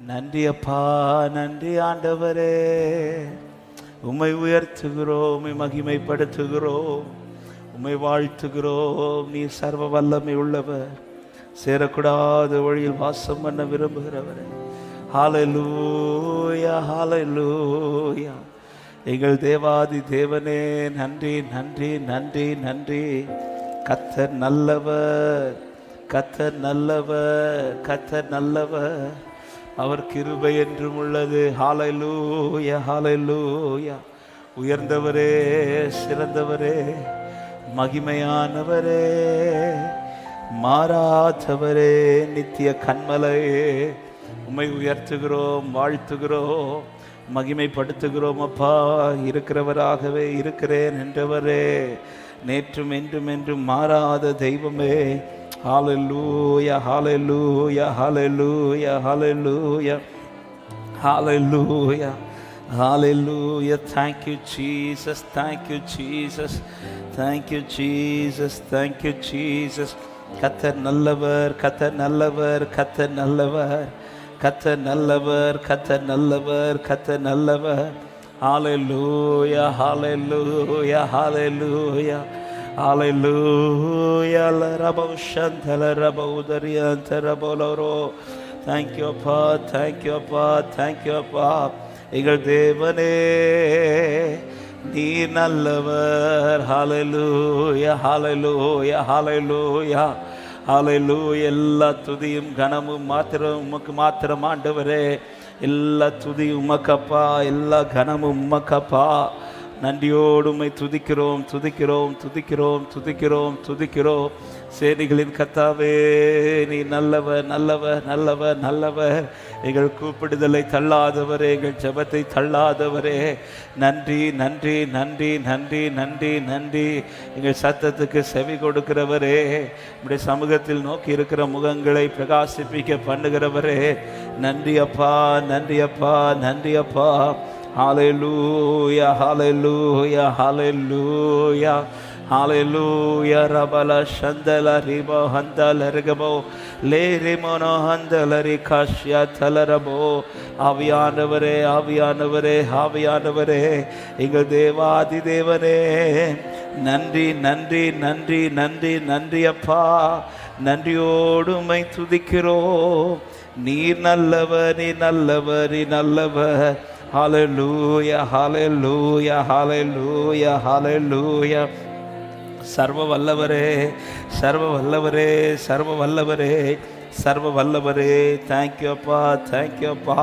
நன்றி அப்பா, நன்றி ஆண்டவரே. உம்மை உயர்த்துகிறோம், உம்மை மகிமைப்படுத்துகிறோம், உம்மை வாழ்த்துகிறோம். நீ சர்வ வல்லமை உள்ளவர், சேரக்கூடாத வழியில் வாசம் பண்ண விரும்புகிறவர். ஹல்லேலூயா, ஹல்லேலூயா. எங்கள் தேவாதி தேவனே, நன்றி நன்றி நன்றி நன்றி. கர்த்தர் நல்லவர், கர்த்தர் நல்லவர், கர்த்தர் நல்லவர். அவர் கிருபை என்றும் உள்ளது. ஹல்லேலூயா, ஹல்லேலூயா. உயர்ந்தவரே, சிறந்தவரே, மகிமையானவரே, மாறாதவரே, நித்திய கன்மலையே, உம்மை உயர்த்துகிறோம், வாழ்த்துகிறோம், மகிமைப்படுத்துகிறோம். அப்பா, இருக்கிறவராகவே இருக்கிறேன் என்றவரே, நேற்றும் என்றும் என்றும் மாறாத தெய்வமே. ஹல்லேலூயா, ஹல்லேலூயா, ஹல்லேலூயா, ஹல்லேலூயா, ஹல்லேலூயா, ஹல்லேலூயா. Thank you Jesus, thank you Jesus, thank you Jesus, thank you Jesus. கர்த்தர் நல்லவர், கர்த்தர் நல்லவர், கர்த்தர் நல்லவர், கர்த்தர் நல்லவர், கர்த்தர் நல்லவர், கர்த்தர் நல்லவர். ஹல்லேலூயா, ஹல்லேலூயா, ஹல்லேலூயா, ஹல்லேலூயா. லரபோ ஷந்தல ரபோ உதரியந்த ரபோலரோ. Thank you அப்பா, thank you அப்பா, thank you அப்பா. எங்கள் தேவனே, நீ நல்லவர். ஹல்லேலூயா, ஹல்லேலூயா, ஹல்லேலூயா, ஹல்லேலூயா. எல்லா துதியும் கனமும் மாத்திரம் உமக்கு மாத்திரம் ஆண்டவரே. எல்லா துதியும் உமக்கப்பா, எல்லா கனமும் உமக்கப்பா. நன்றியோடு உம்மை துதிக்கிறோம், துதிக்கிறோம், துதிக்கிறோம், துதிக்கிறோம், துதிக்கிறோம். சேனைகளின் கர்த்தாவே, நீ நல்லவர், நல்லவர், நல்லவர், நல்லவர். எங்கள் கூப்பிடுதலை தள்ளாதவரே, எங்கள் ஜெபத்தை தள்ளாதவரே, நன்றி நன்றி நன்றி நன்றி நன்றி நன்றி. எங்கள் சத்தத்துக்கு செவி கொடுக்கிறவரே, உம்முடைய சமூகத்தில் நோக்கி இருக்கிற முகங்களை பிரகாசிப்பிக்க பண்ணுகிறவரே, நன்றி அப்பா, நன்றி அப்பா, நன்றி அப்பா. ஹல்லேலூயா, ஹல்லேலூயா, ஹல்லேலூயா, ஹல்லேலூயா. ரபல சந்தல ரிபோ ஹந்தல ரிகபோ லேரிமோனோ ஹந்தல ரிகாஷ்யா தலரபோ. ஆவியானவரே, ஆவியானவரே, ஆவியானவரே, எங்கள் தேவாதி தேவனே, நன்றி நன்றி நன்றி நன்றி நன்றி அப்பா. நன்றியோடு உம்மை துதிக்கிறோம். நீர் நல்லவர், நீ நல்லவர், நீ நல்லவர். ஹல்லேலூயா, ஹல்லேலூயா, ஹல்லேலூயா, ஹல்லேலூயா. சர்வ வல்லவரே, சர்வ வல்லவரே, சர்வ வல்லவரே, சர்வ வல்லவரே. தேங்க்யூ அப்பா, தேங்க்யூ அப்பா.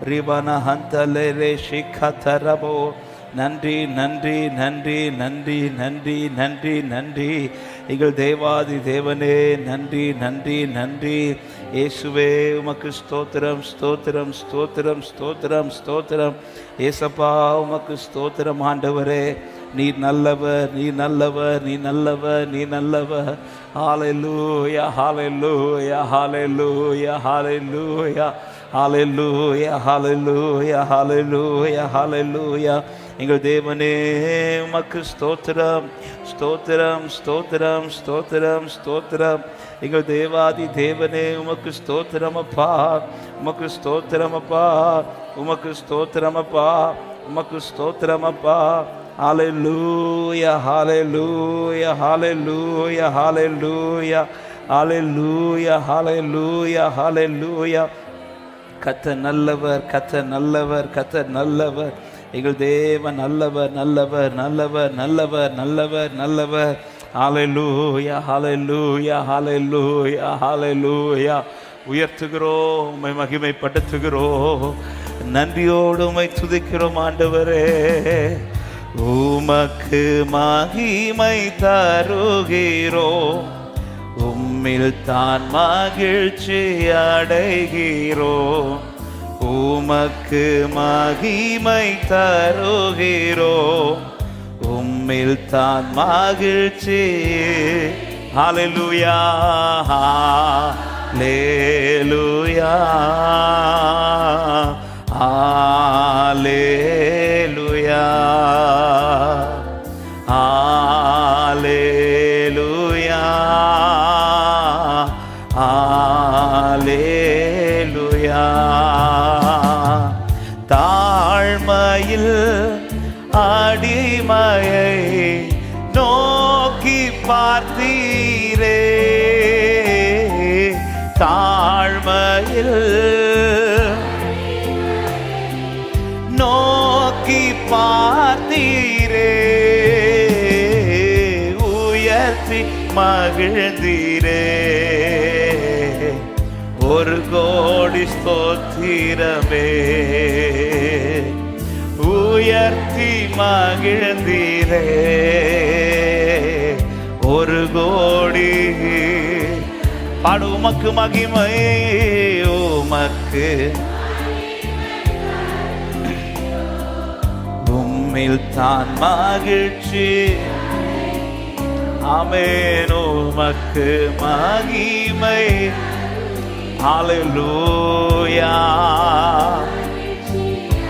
ரிபன ஹந்தலே ரே ஷிகதரபோ. நன்றி நன்றி நன்றி நன்றி நன்றி நன்றி நன்றி. எங்கள் தேவாதி தேவனே, நன்றி நன்றி நன்றி. இயேசுவே, உமக்கு ஸ்தோத்திரம், ஸ்தோத்திரம், ஸ்தோத்திரம், ஸ்தோத்திரம், ஸ்தோத்திரம். ஏசப்பா, உமக்கு ஸ்தோத்திரம் ஆண்டவரே. நீ நல்லவர், நீ நல்லவர், நீ நல்லவர், நீ நல்லவர். ஹல்லேலூயா, ஹல்லேலூயா, ஹல்லேலூயா, ஹல்லேலூயா, ஹல்லேலூயா, ஹல்லேலூயா, ஹல்லேலூயா, ஹல்லேலூயா. எங்கள் தேவனே, உமக்கு ஸ்தோத்திரம், ஸ்தோத்திரம், ஸ்தோத்திரம், ஸ்தோத்திரம், ஸ்தோத்திரம். எங்கள் தேவாதி தேவனே, உமக்கு ஸ்தோத்திரம் அப்பா, உமக்கு ஸ்தோத்திரம் அப்பா, உமக்கு ஸ்தோத்திரம் அப்பா, உமக்கு ஸ்தோத்திரம் அப்பா. ஹல்லேலூயா, ஹல்லேலூயா, ஹல்லேலூயா, ஹல்லேலூயா, ஹல்லேலூயா, ஹல்லேலூயா, ஹல்லேலூயா. கர்த்தர் நல்லவர், கர்த்தர் நல்லவர், கர்த்தர் நல்லவர். எங்கள் தேவன் நல்லவர், நல்லவர், நல்லவர், நல்லவர், நல்லவர், நல்லவர். ஹல்லேலூயா, ஹல்லேலூயா, ஹல்லேலூயா, ஹல்லேலூயா. உயர்த்துகிறோம், உம்மை மகிமைப்படுத்துகிறோம், நன்றியோடு உம்மை துதிக்கிறோம் ஆண்டவரே. உமக்கு மகிமை தருகிறோம், உம்மில் தான் மகிழ்ச்சி அடைகிறோம். உமக்கு மகிமை தருகிறோம், உம்மில் தான் மகிழ்ச்சி. ஹல்லேலூயா, ஹல்லேலூயா, ஹல்லேலூயா, ஹல்லேலூயா, ஹல்லேலூயா. தாழ்மையில் நோக்கி பார்த்தீரே, உயர்த்தி மகிழ்ந்தீரே. ஒரு கோடி ஸ்தோத்திரமே, உயர்த்தி மகிழ்ந்தீரே. ஒரு கோடி பாடு. உமக்கு மகிமை, உமக்கு உம்மில் தான் மகிழ்ச்சி. ஆமென். உமக்கு மகிமை. ஹல்லேலூயா.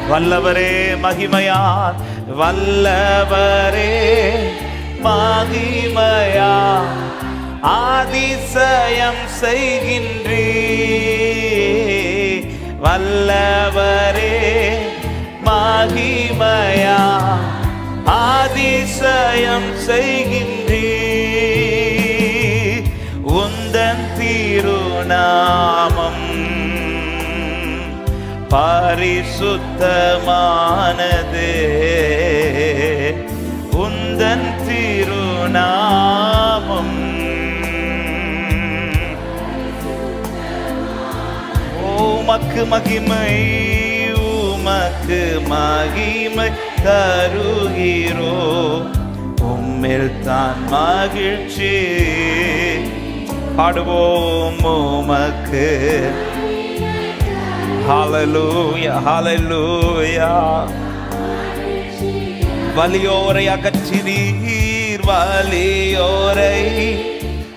வல்லவரே மகிமையார், வல்லவரே மகிமையா அதிசயம் செய்கின்றீ. வல்லவரே மகிமையா அதிசயம் செய்கின்றீ. உந்தன் திருநாமம் பரிசுத்தமானது. உந்தன் திருநாமம் உமக்கு மகிமை, உமக்கு மகிமை தருகிறோ. உம்மில் தான் மகிழ்ச்சி. பாடுவோம் உமக்கு. ஹல்லேலூயா, ஹல்லேலூயா. வலியோரை அகற்றினீர், வலியோரை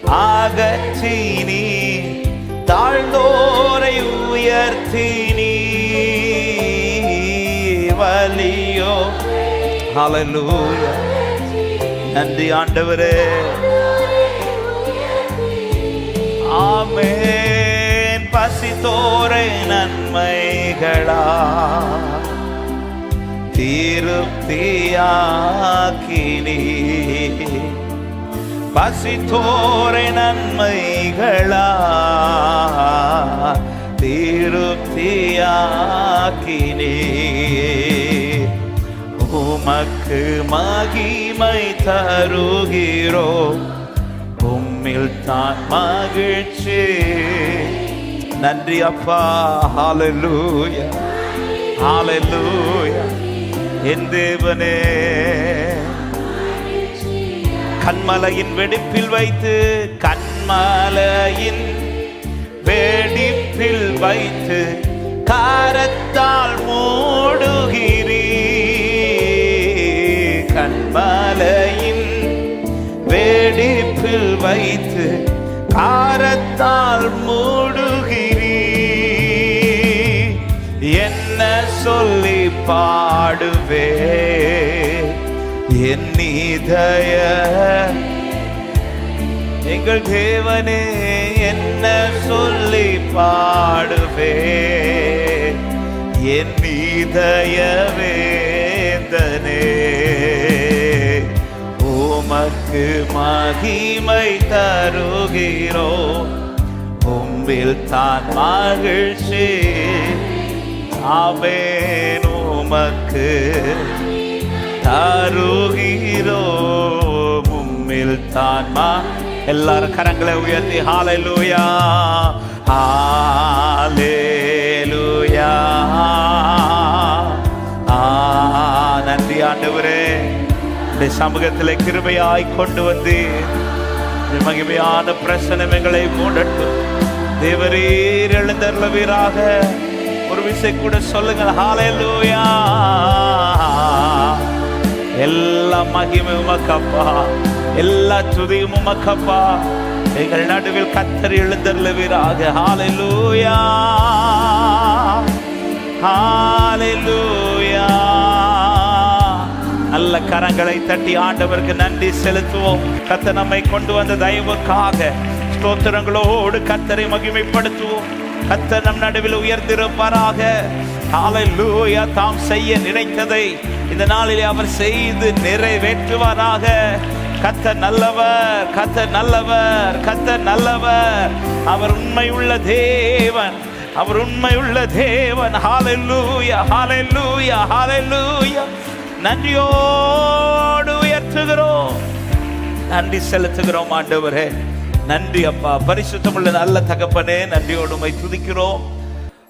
அகற்றினீர். தாழ்ந்தோரை உயர்த்தினீர். வலியோ. ஹல்லேலூயா. நன்றி ஆண்டவரே. ஆமென். பசித்தோரை நன்மைகளா திருப்தியாக்கினீ. பசித்தோரை நன்மைகளா திருப்தியாக்கினீ. உமக்கு மகிமை தருகிறோ. உம்மில் தான் மகிழ்ச்சி. நன்றி அப்பா. ஹல்லேலூயா, ஹல்லேலூயா. என் தேவனே, கண்மலையின் வெடிப்பில் வைத்து, கண்மலையின் வெடிப்பில் வைத்து காரத்தால் மூடுகிறீ. கண்மலையின் வெடிப்பில் வைத்து காரத்தால் மூடுகிறீ. என்ன சொல்லி பாடுவே என் இதய எங்கள் தேவனே. என்ன சொல்லி பாடுவே என் இதய வேதனே. உமக்கு மகிமை தருகிறோ. உம்மில் தான் மகிழ்ச்சி. ஆமென். உமக்கு தருகிறோ. உம்மில் தான் எல்லாரும் கரங்களை உயர்த்தி ஹல்லேலூயா, ஹல்லேலூயா. நன்றி ஆண்டவரே. இந்த சமூகத்தில் கிருபையாய் கொண்டு வந்து மகிமையான பிரசனம் எங்களை மூடட்டும். தேவரீர் எழுந்தருளவீராக. ஒரு விஷயம் கூட சொல்லுங்கள். ஹல்லேலூயா. எல்லா மகிமை உமக்கப்பா, எல்லா துதியும் உமக்கப்பா. எங்கள் நடுவில் கர்த்தர் எழுந்தருளவீராக. ஹல்லேலூயா, ஹல்லேலூயா. நல்ல கரங்களை தட்டி ஆண்டவருக்கு நன்றி செலுத்துவோம். கர்த்தர் நம்மை கொண்டு வந்த தயவுக்காக ஸ்தோத்திரங்களோடு கர்த்தரை மகிமைப்படுத்துவோம். கர்த்தர் நம் நடுவில் உயர்ந்திருப்பாராக. ஹல்லேலூயா. தாம் செய்ய நினைத்ததை இந்த நாளிலே அவர் செய்து நிறைவேற்றுவாராக. கர்த்தர் நல்லவர், கர்த்தர் நல்லவர், கர்த்தர் நல்லவர். அவர் உண்மையுள்ள தேவன், அவர் உண்மையுள்ள தேவன். ஹalleluya, ஹalleluya, ஹalleluya. நன்றியோடு உயர்த்துகிறோம், நன்றி செலுத்துகிறோம் ஆண்டவரே. நன்றி அப்பா, பரிசுத்தமுள்ள நல்ல தகப்பனே, நன்றியோடு உம்மை துதிக்கிறோம்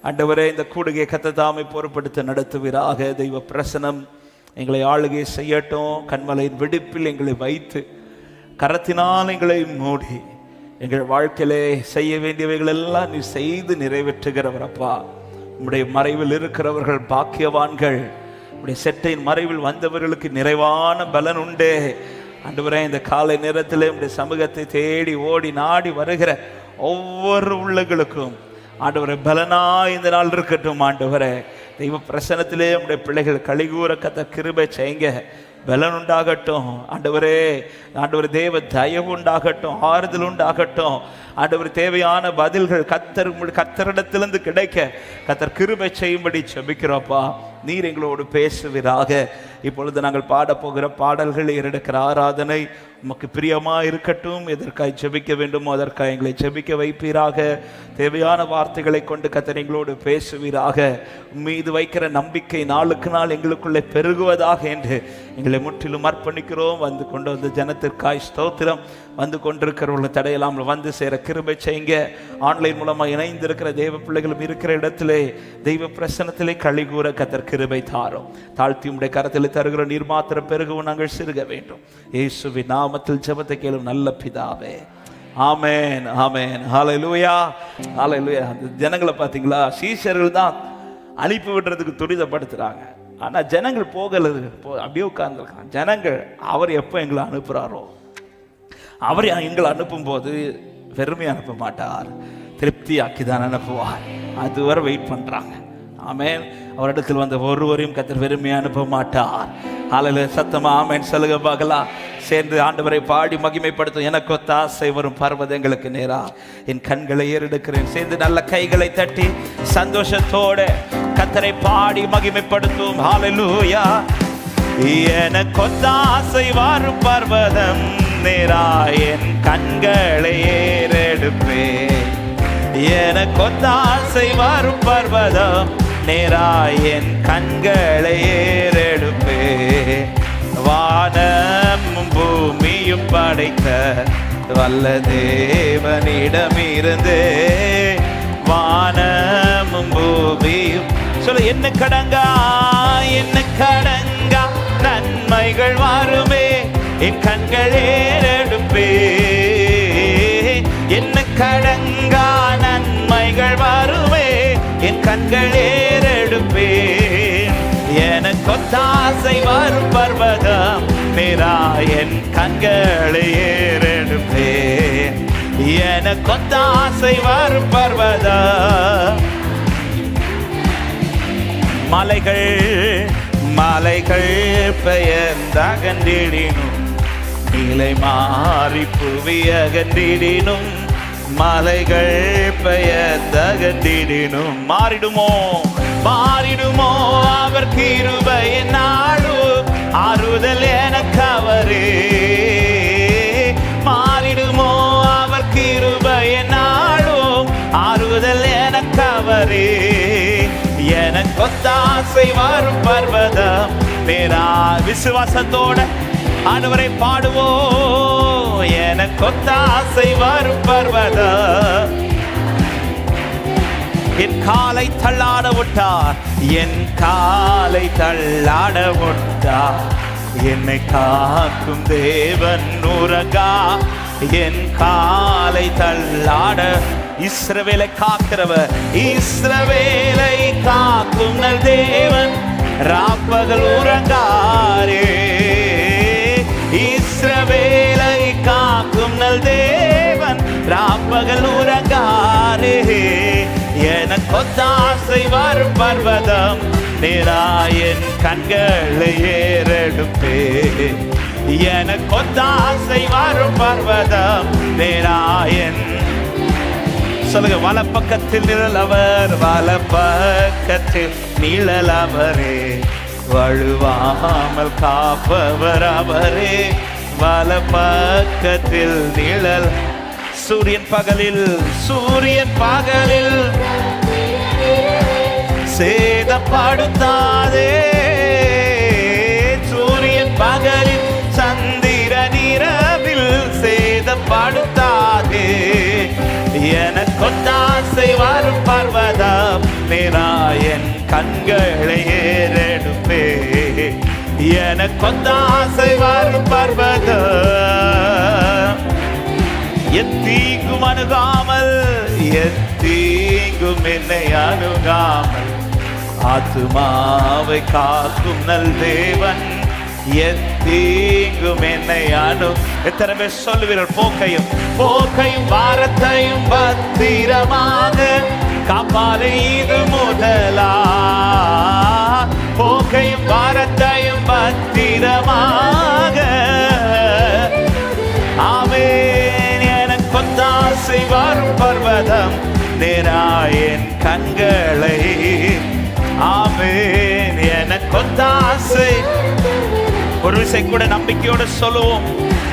ஆண்டவரே. இந்த கூடுகை கர்த்தர் தாமே பொறுப்படுத்த நடத்துவீராக. தெய்வ பிரசனம் எங்களை ஆளுகை செய்யட்டும். கண்மலையின் வெடிப்பில் எங்களை வைத்து கரத்தினால் எங்களை மூடி எங்கள் வாழ்க்கையிலே செய்ய வேண்டியவைகள் எல்லாம் நீ செய்து நிறைவேற்றுகிறவர் அப்பா. உம்முடைய மறைவில் இருக்கிறவர்கள் பாக்கியவான்கள். உம்முடைய செட்டையின் மறைவில் வந்தவர்களுக்கு நிறைவான பலன் உண்டு ஆண்டவரே. இந்த காலை நேரத்தில் உம்முடைய சமூகத்தை தேடி ஓடி நாடி வருகிற ஒவ்வொரு உள்ளங்களுக்கும் ஆண்டவரே பலனா இந்த நாள் இருக்கட்டும் ஆண்டவரே. தெய்வ பிரசனத்திலே உம்முடைய பிள்ளைகள் கலிகூற கர்த்தர் கிருபை செய்யுங்க, பலன் உண்டாகட்டும் ஆண்டவரே. ஆண்டவர் தேவ தயவு உண்டாகட்டும், ஆறுதல் உண்டாகட்டும் ஆண்டவர். தேவையான பதில்கள் கர்த்தரிடத்திலிருந்து கிடைக்க கர்த்தர் கிருபை செய்யும்படி ஜெபிக்கிறோப்பா. நீர் எங்களோடு பேசுவீராக. இப்பொழுது நாங்கள் பாடப்போகிற பாடல்கள் ஏறெடுக்கிற ஆராதனை உமக்கு பிரியமா இருக்கட்டும். எதற்காய் ஜெபிக்க வேண்டுமோ அதற்காக எங்களை ஜெபிக்க வைப்பீராக. தேவையான வார்த்தைகளை கொண்டு கர்த்தர் எங்களோடு பேசுவீராக. மீது வைக்கிற நம்பிக்கை நாளுக்கு நாள் எங்களுக்குள்ளே பெருகுவதாக என்று எங்களை முற்றிலும் அர்ப்பணிக்கிறோம். வந்து கொண்டு வந்த ஜனத்திற்காய் ஸ்தோத்திரம். வந்து கொண்டிருக்கிறவர்கள் தடையெல்லாம் வந்து சேர கிருபை செய்யுங்க. ஆன்லைன் மூலமாக இணைந்திருக்கிற தெய்வ பிள்ளைகளும் இருக்கிற இடத்திலே தெய்வ பிரசனத்திலே கலிகூற கர்த்தர் கிருபை தாரும். தாழ்த்தி உம்முடைய கரத்தில் தருகிற நீர் மாத்திரம் பெருகவும் நாங்கள் சிறுக வேண்டும். இயேசுவின் நாமத்தில் ஜெபத்தை கேளும் நல்ல பிதாவே, ஆமென், ஆமென். ஹல்லேலூயா, ஹல்லேலூயா. அந்த ஜனங்களை பார்த்தீங்களா, சீஷர்கள் தான் அனுப்பி விடுறதுக்கு துரிதப்படுத்துறாங்க. ஆனால் ஜனங்கள் போகலது, அப்படியே உட்கார்ந்துருக்காங்க. ஜனங்கள் அவர் எப்போ எங்களை அனுப்புகிறாரோ, அவர் எங்களை அனுப்பும் போது வெறுமையை அனுப்ப மாட்டார், திருப்தியாக்கி தான் அனுப்புவார். அதுவரை வெயிட் பண்ணுறாங்க. ஆமென். அவரிடத்தில் வந்த ஒருவரையும் கர்த்தர் வெறுமையை அனுப்ப மாட்டார். ஹல்லேலூயா. சத்தமா ஆமென் சொல்லுங்க பார்க்கலாம். சேர்ந்து ஆண்டவரை பாடி மகிமைப்படுத்தும். எனக்கு ஒத்த ஆசை வரும் பர்வதங்களுக்கு நேரா என் கண்களை ஏறெடுக்கிறேன். சேர்ந்து நல்ல கைகளை தட்டி சந்தோஷத்தோட கர்த்தரை பாடி மகிமைப்படுத்தும். ஹல்லேலூயா. எனக்கு ஒத்த ஆசை வரும் பர்வதம் நேரா என் கண்களை ஏறெடுப்பேன். எனக்கு ஒத்த ஆசை வரும் பர்வதம் நேரா என் கண்களை ஏறெடுப்பேன். வானமும் பூமியும் படைத்த வல்ல தேவனிடமிருந்து வானமும் பூமியும் சொல்ல என்ன கடங்கா, என்ன கடங்கா நன்மைகள் வாருமே என் கண்கள் ஏறெடுப்பே. என்ன கடங்கா நன்மைகள் வாருமே என் கண்கள் ஏறெடுப்பே. எனக்கு ஒத்தாசை வரும் பர்வதம் நேரா என் கண்களை ஏறெடுப்பே. எனக்கு ஒத்தாசை வரும் பர்வதம். மலைகள் மலைகள் பெயர்ந்தகன்றிடினும் நிலை மாறி புவி அகன்றிடினும் மலைகள் பெயர்ந்தகன்றிடினும் மாறிடுமோ மாறிடுமோ அவர் கிருபை நாடும் ஆறுதல் எனக்கு அவரே. மாறிடுமோ அவர் கிருபை நாடும் ஆறுதல் எனக்கு அவரே. எனக்கு ஒத்தாசை வரும் பர்வதம் நேரா விசுவாசத்தோட ஆண்டவரை பாடுவோம். எனக்கு ஒத்தாசை வரும் பர்வதம். என் காலை தள்ளாட விட்டார், என் காலை தள்ளாட விட்டார். என்னை காக்கும் தேவன் உரகா என் காலை தள்ளாட. இஸ்ரவேலை காக்கிறவர், இஸ்ரவேலை காக்கும் நல் தேவன் ராப்பகல் உறங்காரே. இஸ்ரவேலை காக்கும் நல் தேவன் ராப்பகல் உறங்காரே. எனக்கு ஒத்தாசை வரும் பர்வதம் நேரா என் கண்களை ஏறெடுப்பே. எனக்கு ஒத்தாசை வரும் பர்வதம் நேரா என் சொல்லுங்க. வலப்பக்கத்தில் நிழலவர், வலப்பக்கத்தில் நிழலவரே. வழுவாமல் காப்பவர் அவரே. வலப்பக்கத்தில் நிழல். சூரியன் பகலில் சேதப்படுத்தாதே. சூரியன் பகலில் சந்திரன் இரவில் சேதப்படுத்தாதே. எனக்கொத்தாசை வரும் பர்வதம் நேராயன் கண்களை ஏறெடுப்பே. எனக்கொத்தாசை வரும் பர்வதம் எத்தீங்கும் அணுகாமல், எத்தீங்கும் என்னை அணுகாமல் ஆத்துமாவை காக்கும் நல் தேவன் எத்தீங்கும் என்னை எத்தனை பேர் சொல்லுவீர்கள்? போக்கையும் வாரத்தையும் பத்திரமாக காப்பாலே இது முதலா. போக்கையும் வாரத்தையும் பத்திரமாக. ஆமென். எனக்கொத்தாசை வரும் பர்வதம் நேராயன் கண்களை. ஆமென். எனக்கொத்தாசை. ஒரு விசை கூட நம்பிக்கையோடு சொல்லுவோம்.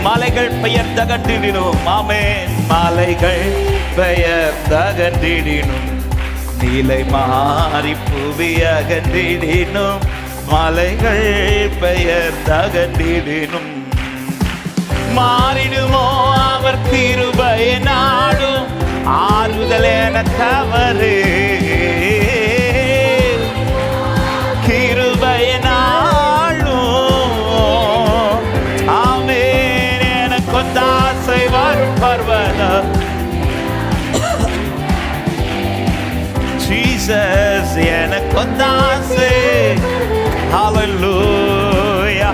மலைகள் பெயர் தகண்டிடினும். ஆமென். மலைகள் பெயர் தகண்டிடினும். நீலை மாறி புவி அகண்டிடினும். மலைகள் பெயர் தகண்டிடினும். மாறிடுமோ அவர் கிருபை நாடும். ஆறுதல் என தவறு கிருபை நாடும். ஆமென். எனக்கொத்தாசை வரும் பர்வதம் ஜீசஸ். எனக்கொத்தாசை. ஹல்லேலூயா.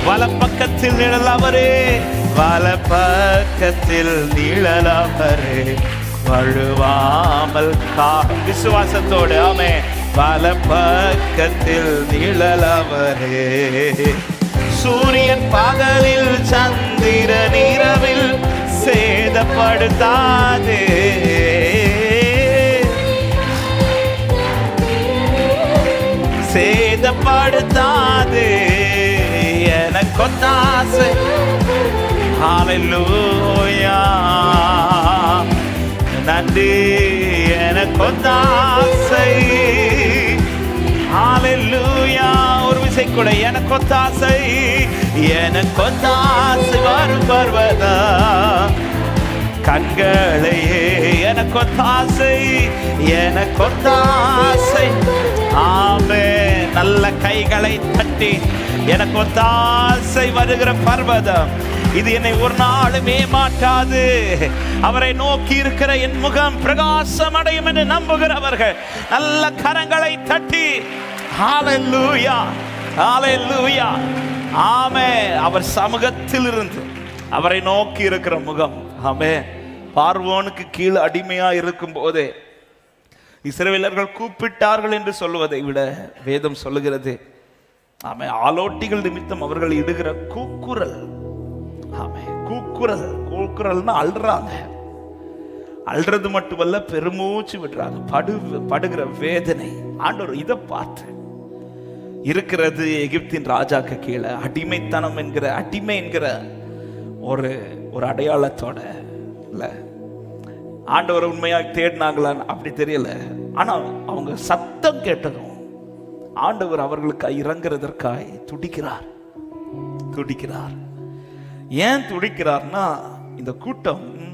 வலப்பக்கத்தில் நிழல் அவரே. வலப்பக்கத்தில் நிழல் அவரே. வழுவாமல் விசுவாசத்தோடு. ஆமென். வலப்பக்கத்தில் நிழல் அவரே. சூரியன் பகலில் சந்திரன் இரவில் சேதப்படுத்தாதே. சேதப்படுத்தாதே. எனக்கொத்தாசை. ஹல்லேலூயா. நன்றி. எனக்கொத்தாசை. ஹல்லேலூயா. ஒரு விசை கூட எனக்கொத்தாசை. எனக்கொத்தாசை வரும் பர்வதம் கண்களையே. எனக்கொத்தாசை. எனக்கொத்தாசை. ஆமென். நல்ல கைகளை தட்டி எனக்கொத்தாசை வருகிற பர்வதம் இது என்னை ஒரு நாளும் ஏமாற்றாது. அவரை நோக்கி இருக்கிற என் முகம் பிரகாசம் அடையும் என்று நம்புகிறவர்கள் நல்ல கரங்களை தட்டி ஹல்லேலூயா, ஹல்லேலூயா. ஆமென். அவர் சமூகத்தில் இருந்து அவரை நோக்கி இருக்கிற முகம். ஆமென். பார்வோனுக்கு கீழ் அடிமையா இருக்கும் போதே இஸ்ரவேலர்கள் கூப்பிட்டார்கள் என்று சொல்லுவதை விட வேதம் சொல்லுகிறது, ஆமென், ஆலோட்டிகள் நிமித்தம் அவர்கள் இடுகிற கூக்குரல். ஆமென். கூக்குரல். கூக்குரல்னா அல்றாங்க. அல்றது மட்டுமல்ல, பெருமூச்சு விடுறாங்க. படுகிற வேதனை. ஆண்டவர் இதை பார்த்து இருக்கிறது எகிப்தின் ராஜாக்கு கீழே அடிமைத்தனம் என்கிற அடிமை என்கிற ஒரு அடையாளத்தோட இல்ல ஆண்டவர் உண்மையாக தேடினாங்களான்னு அப்படி தெரியல. ஆனா அவங்க சத்தம் கேட்டதும் ஆண்டவர் அவர்களுக்கு இறங்குறதற்காய் துடிக்கிறார். ஏன் துடிக்கிறார்னா, இந்த கூட்டம்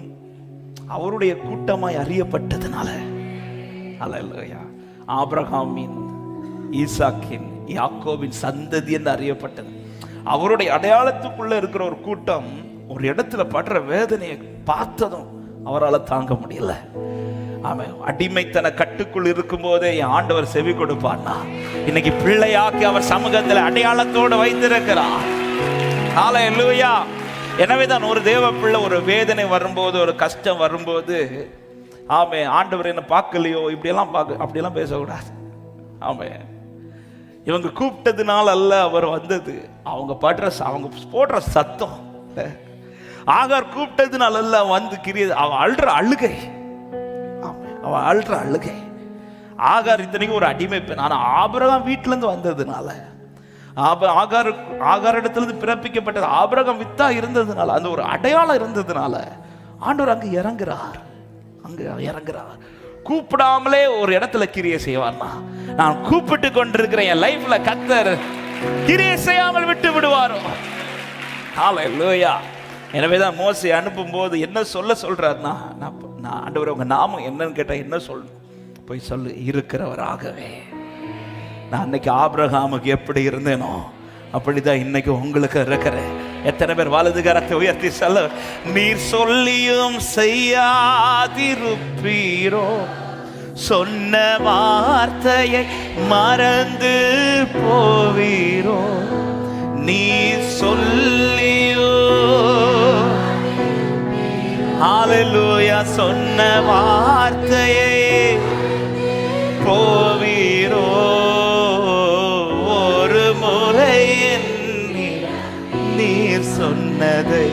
அவருடைய கூட்டமாய் அறியப்பட்டதுனால. அல்லேலூயா. ஆபிரகாமின், ஈசாக்கின், யாக்கோபின் சந்ததி என்று அறியப்பட்டது. அவருடைய அடையாளத்துக்குள்ள இருக்கிற ஒரு கூட்டம் ஒரு இடத்துல படுற வேதனையை பார்த்ததும் அவரால் தாங்க முடியல. ஆமென். அடிமைத்தன கட்டுக்குள் இருக்கும் போதே என் ஆண்டவர் செவி கொடுப்பார்னா, இன்னைக்கு பிள்ளையாக்கி அவர் சமூகத்தில் அடையாளத்தோடு வைத்திருக்கிறார். ஹல்லேலூயா. எனவேதான் ஒரு தேவ பிள்ளை ஒரு வேதனை வரும்போது, ஒரு கஷ்டம் வரும்போது, ஆமென், ஆண்டவர் என்ன பார்க்கலையோ அப்படியெல்லாம் பேசக்கூடாது. ஆமென். இவங்க கூப்பிட்டதுனால அல்ல அவர் வந்தது, அவங்க போடுற சத்தம். ஆகார் கூப்பிட்டதுனால அல்ல வந்து கிரியது, அவன் அழுற அழுகை. ஆகார் இத்தனைக்கும் ஒரு அடிமை பெண். ஆனா ஆபிரகாம் வீட்டுல இருந்து வந்ததுனால ஆகார் இடத்திலிருந்து பிறப்பிக்கப்பட்டது ஆபிரகாம் வித்தா இருந்ததுனால, அந்த ஒரு அடையாளம் இருந்ததுனால ஆண்டவர் அங்க இறங்குறார். கூப்பிடாமலே ஒரு இடத்துல கிரியை செய்வார்னா, நான் கூப்பிட்டு கொண்டிருக்கிறேன் என் லைஃப்ல கர்த்தர் கிரியை செய்யாமல் விட்டு விடுவாரோ? ஹல்லேலூயா. எனவேதான் மோசே அனுப்பும் போது என்ன சொல்றாருன்னா, நான் ஆண்டவர் உங்க நாமம் என்னன்னு கேட்டா என்ன சொல்லணும்? போய் சொல்லு, இருக்கிறவராகவே. நான் அன்னைக்கு ஆபிரகாமுக்கு எப்படி இருந்தேனோ அப்படிதான் இன்னைக்கு உங்களுக்கு இருக்கிறேன். எத்தனை பேர் வலது கரத்தை உயர்த்தி சொல்ல, நீர் சொல்லியும் செய்யாதிருப்பீரோ, சொன்ன வார்த்தையை மறந்து போவீரோ, நீ சொல்லியோ ஹல்லேலூயா சொன்ன வார்த்தையை போவீரோ, ஒரு முறை நீர் சொன்னதை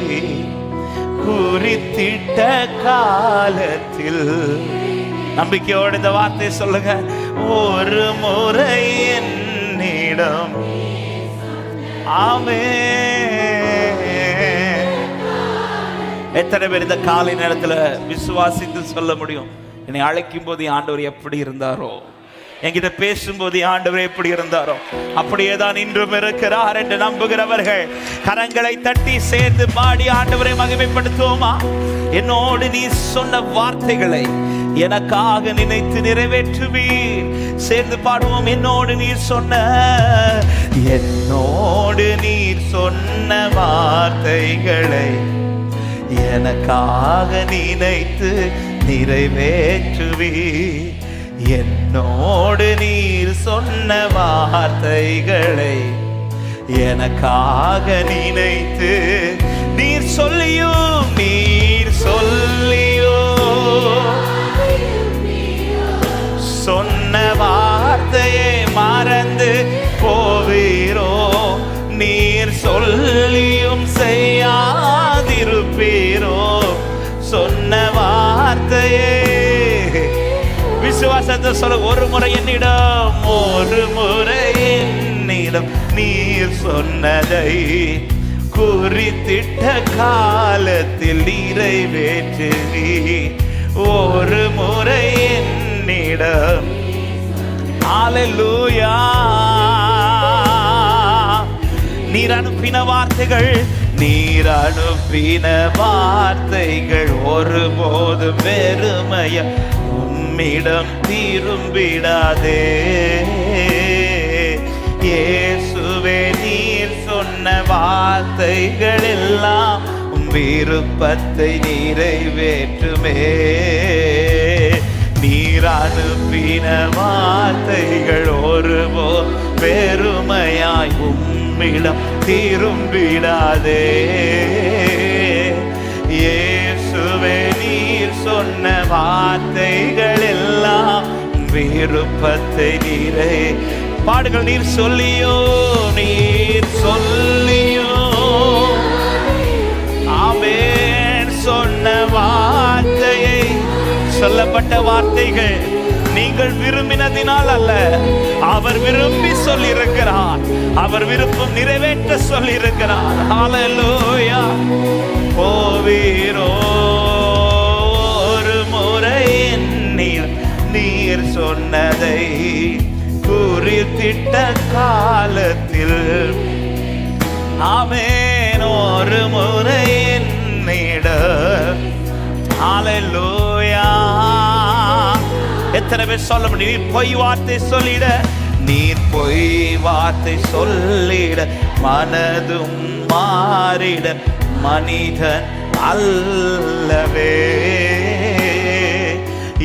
குறித்திட்ட காலத்தில், நம்பிக்கையோடு இந்த வார்த்தை சொல்லுங்க, ஒரு முறை என்னிடம். ஆமென். எத்தனை பேர் இந்த காலை நேரத்தில் விசுவாசித்து சொல்ல முடியும், என்னை அழைக்கும் போது ஆண்டவர் எப்படி இருந்தாரோ, என்கிட்ட பேசும்போது ஆண்டவர் எப்படி இருந்தாரோ அப்படியே தான் இன்றும் இருக்கிறார் என்று நம்புகிறவர்கள் கரங்களை தட்டி சேர்ந்து பாடி ஆண்டவரை மகிமைப்படுத்துவோமா? என்னோடு நீ சொன்ன வார்த்தைகளை எனக்காக நினைத்து நிறைவேற்றுவீர். சேர்ந்து பாடுவோம். என்னோடு நீர் சொன்ன வார்த்தைகளை எனக்காக நினைத்து நிறைவேற்றுவீர். என்னோடு நீர் சொன்ன வார்த்தைகளை எனக்காக நினைத்து, நீர் சொல்லியோ சொன்ன வார்த்தையை மறந்து போவீரோ, நீர் சொல்லியும் செய்யாதிருப்பீரோ, சொன்ன வார்த்தையே. விசுவாசத்தை சொல்ல, ஒரு முறை என்னிடம் நீர் சொன்னதை குறித்திட்ட காலத்தில் நிறைவேற்றுவி. ஒரு முறை என்னிடம். ஹல்லேலூயா. நீர் அனுப்பின வார்த்தைகள் ஒருபோதும் வெறுமைய உம்மிடம் திரும்பிடாதே. இயேசுவே, நீர் சொன்ன வார்த்தைகள் எல்லாம் விருப்பத்தை நிறைவேற்றுமே. நீர் அனுப்பின வார்த்தைகள் ஒருபோதும் வெறுமையாய் உம்மிடம் திரும்பிடாதே. இயேசுவே, நீர் சொன்ன வார்த்தைகள் எல்லாம் விருப்பத்தை நீரை. பாடுகள். நீர் சொல்லியோ ஆமென். சொன்ன வார்த்தையை, சொல்லப்பட்ட வார்த்தைகள் நீங்கள் விரும்பினதினால் அல்ல, அவர் விரும்பி சொல்லியிருக்கிறார். அவர் விருப்பம் நிறைவேற்ற சொல்லியிருக்கிறார். ஹல்லேலூயா. போவீரோ, ஒரு முறை நீர் சொன்னதை குறித்திட்ட காலத்தில். ஆமென். ஒரு முறை என்னிடம். ஹல்லேலூயா. எத்தனை பேர் சொல்ல முடியும்? நீர் பொய் வார்த்தை சொல்லிட, நீர் பொய் வார்த்தை சொல்லிட மனதும் மாறிட மனிதன் அல்லவே.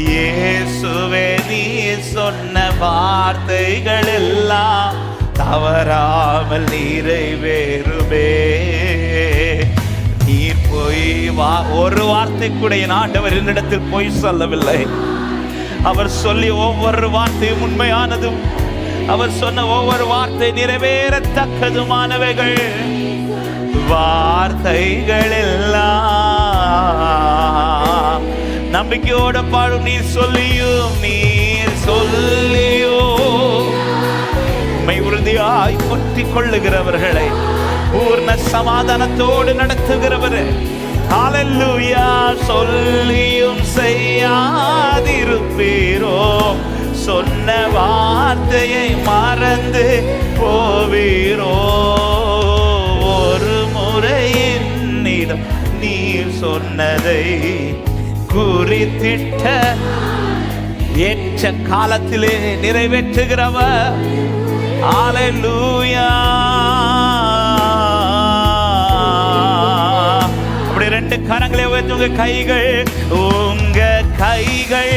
இயேசுவே, நீர் சொன்ன வார்த்தைகள் எல்லாம் தவறாமல் நிறைவேறுமே. நீர் பொய் ஒரு வார்த்தை கூட என் ஆண்டவர் என்னிடத்தில் பொய் சொல்லவில்லை. அவர் சொல்லி ஒவ்வொரு வார்த்தையும் உண்மையானதும், அவர் சொன்ன ஒவ்வொரு வார்த்தை நிறைவேறத்தக்கதுமானவைகள். வார்த்தைகள் எல்லாம் நம்பிக்கையோட பாடும். நீர் சொல்லியோ உம்மை உறுதியாய் பற்றிக் கொள்ளுகிறவர்களை பூர்ண சமாதானத்தோடு நடத்துகிறவர். ஹல்லேலூயா. சொல்லியும் செய்யாதிருப்பீரோ, சொன்ன வார்த்தையை மறந்து போவீரோ. ஒரு முறை என்னிடம் நீர் சொன்னதை குறித்திட்ட ஏற்ற காலத்திலே நிறைவேற்றுகிறவர். ஹல்லேலூயா. அப்படி ரெண்டு கரங்களை உயர்த்தி உங்க கைகள்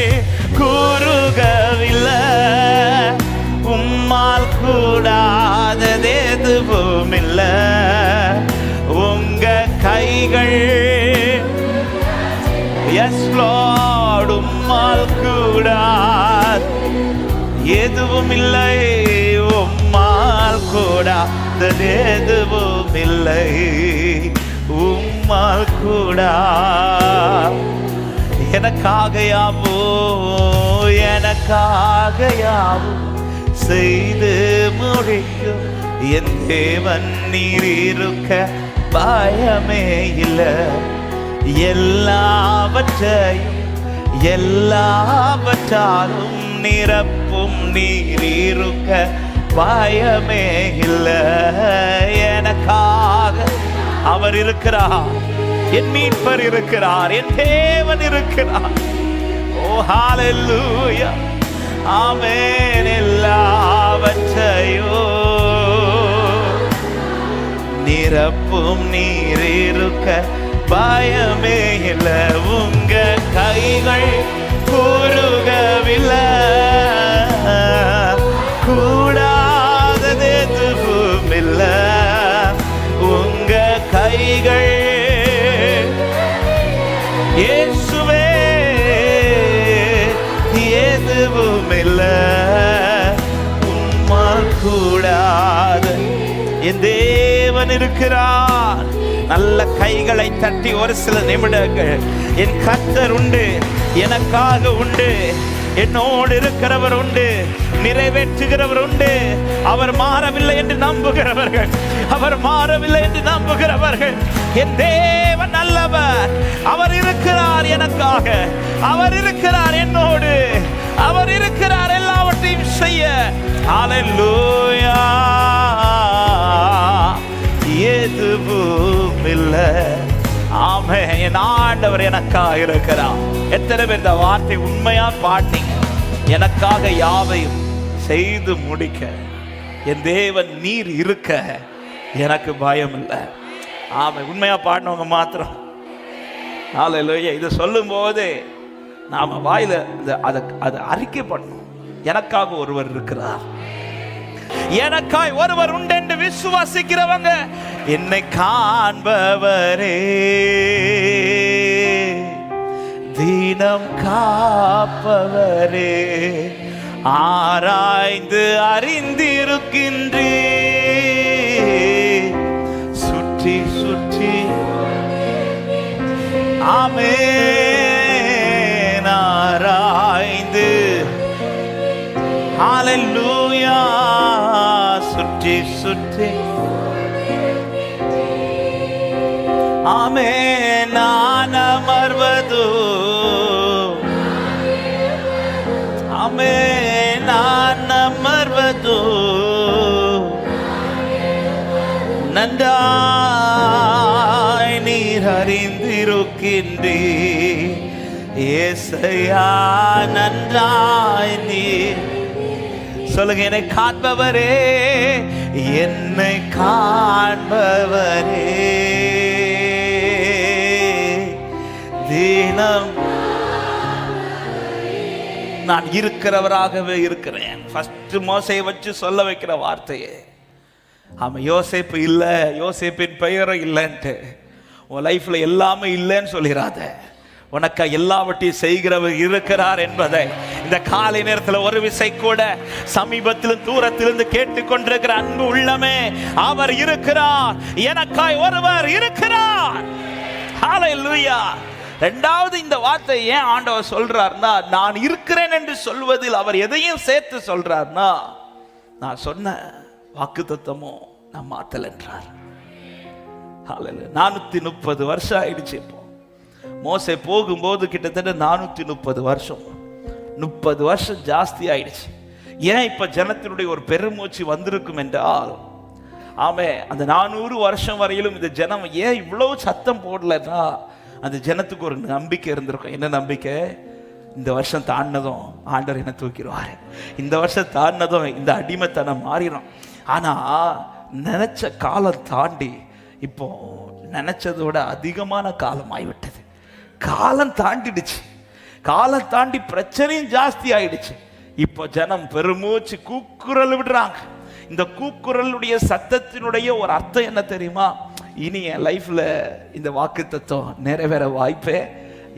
கூறுகவில்லை. உம்மால் கூடாதது எதுவும் இல்லை. உங்க கைகள் எஸ் லார்ட், உம்மால் கூடாது எதுவும் இல்லை. உம்மால் கூடாதது எதுவும் இல்லை. உம்மால் கூடா எனக்காக யாவும் செய்து முடிக்கும் என் தேவன் நீர் இருக்க பயமே இல்லை. எல்லாவற்றாலும் நிரப்பும் நீர் இருக்க பயமே இல்லை. எனக்காக அவர் இருக்கிறார், என் மீட்பர் இருக்கிறார், என் தேவன் இருக்கிறார். ஓ ஹல்லேலூயா. ஆமென். எல்லாவற்றையோ நிரப்பும் நீர் இருக்க பயமே இல்லை. உங்க கைகள் கூறுகவில்லை. கூடாதது எதுவும் இல்லை. உங்க கைகள் இயேசுவே எதுவும் இல்லை. உம்மால் கூடாது என் தேவன் இருக்கிறார். நல்ல கைகளை தட்டி ஒரு சில நிமிடங்கள் என் கர்த்தர் உண்டு, எனக்காக உண்டு, என்னோடு இருக்கிறவர் உண்டு, நிறைவேற்றுகிறவர் உண்டு. அவர் மாறவில்லை என்று நம்புகிறவர்கள், அவர் மாறவில்லை என்று நம்புகிறவர்கள், என் தேவன் நல்லவர். அவர் இருக்கிறார் எனக்காக, அவர் இருக்கிறார் என்னோடு, அவர் இருக்கிறார் எல்லாவற்றையும் செய்ய. ஹல்லேலூயா. எதுவும் இல்லை. ஆமென். என் ஆண்டவர் எனக்காக இருக்கிறார். எத்தனை பேர் இந்த வார்த்தை உண்மையா பாட்டீங்க? எனக்காக யாவையும் செய்து முடிக்க என் தேவன் நீர் இருக்க எனக்கு பயம் இல்லை. ஆமென். உண்மையா பாடினவங்க மாத்திரம் ஹல்லேலூயா. இதை சொல்லும் போது நாம வாயில அதை அறிக்கை பண்ணணும். எனக்காக ஒருவர் இருக்கிறார், எனக்காய் ஒருவர் உண்டு என்று விசுவாசிக்கிறவங்க, என்னை காண்பவரே, தினம் காப்பவரே, ஆராய்ந்து அறிந்திருக்கின்றே, சுற்றி சுற்றி ஆமென் ஆராய்ந்து. ஹல்லேலூயா. சுற்றி சுற்றி ஆமென் நான் அமர்வதோ, ஆமென் நான் அமர்வதோ நன்றாய் நீர் அறிந்திருக்கின்றே. ஏசையா நன்றாய் நீர். சொல்லுங்க, என்னை காண்பவரே, என்னை காண்பவரே, தினம் நான் இருக்கிறவராகவே இருக்கிறேன். ஃபர்ஸ்ட் மோசையை வச்சு சொல்ல வைக்கிற வார்த்தையே. ஆமா, யோசேப்பு இல்லை, யோசேப்பின் பெயரும் இல்லைன்ட்டு உன் லைஃப்ல எல்லாமே இல்லைன்னு சொல்லிடாத. உனக்கு எல்லாவற்றையும் செய்கிறவர் இருக்கிறார் என்பதை இந்த காலை நேரத்தில் ஒரு விசை கூட சமீபத்திலும் தூரத்திலிருந்து கேட்டுக்கொண்டிருக்கிற அன்பு உள்ளமே, அவர் இருக்கிறார், எனக்காய் ஒருவர் இருக்கிறார். ஹல்லேலூயா. இரண்டாவது இந்த வார்த்தை ஏன் ஆண்டவர் சொல்றார்னா, நான் இருக்கிறேன் என்று சொல்வதில் அவர் எதையும் சேர்த்து சொல்றார்னா, நான் சொன்ன வாக்குத்தத்தமும் நான் மாத்தல என்றார். 430 வருஷம் ஆயிடுச்சு. இப்போ மோசே போகும்போது கிட்டத்தட்ட 430 வருஷம், 30 வருஷம் ஜாஸ்தி ஆயிடுச்சு. ஏன் இப்ப ஜனத்தினுடைய ஒரு பெருமூச்சு வந்திருக்கும் என்றால், ஆமே அந்த 400 வருஷம் வரையிலும் இந்த ஜனம் ஏன் இவ்வளவு சத்தம் போடலன்னா, அந்த ஜனத்துக்கு ஒரு நம்பிக்கை இருந்திருக்கும். என்ன நம்பிக்கை? இந்த வருஷம் தாண்டினதும் ஆண்டவர் என்ன தூக்கிடுவாரு, இந்த வருஷம் தாண்டினதும் இந்த அடிமைத்தனம் மாறிடும். ஆனா நினைச்ச காலம் தாண்டி இப்போ நினைச்சதோட அதிகமான காலம் ஆகிவிட்டது. காலம் தாண்டிடுச்சு, காலம் தாண்டி பிரச்சனையும் ஜாஸ்தி ஆயிடுச்சு. இப்போ ஜனம் பெருமூச்சு கூக்குரல் விடுறாங்க. இந்த கூக்குரலுடைய சத்தத்தினுடைய ஒரு அர்த்தம் என்ன தெரியுமா? இனி என் லைஃப்ல இந்த வாக்குத்தத்தம் நிறைவேற வாய்ப்பே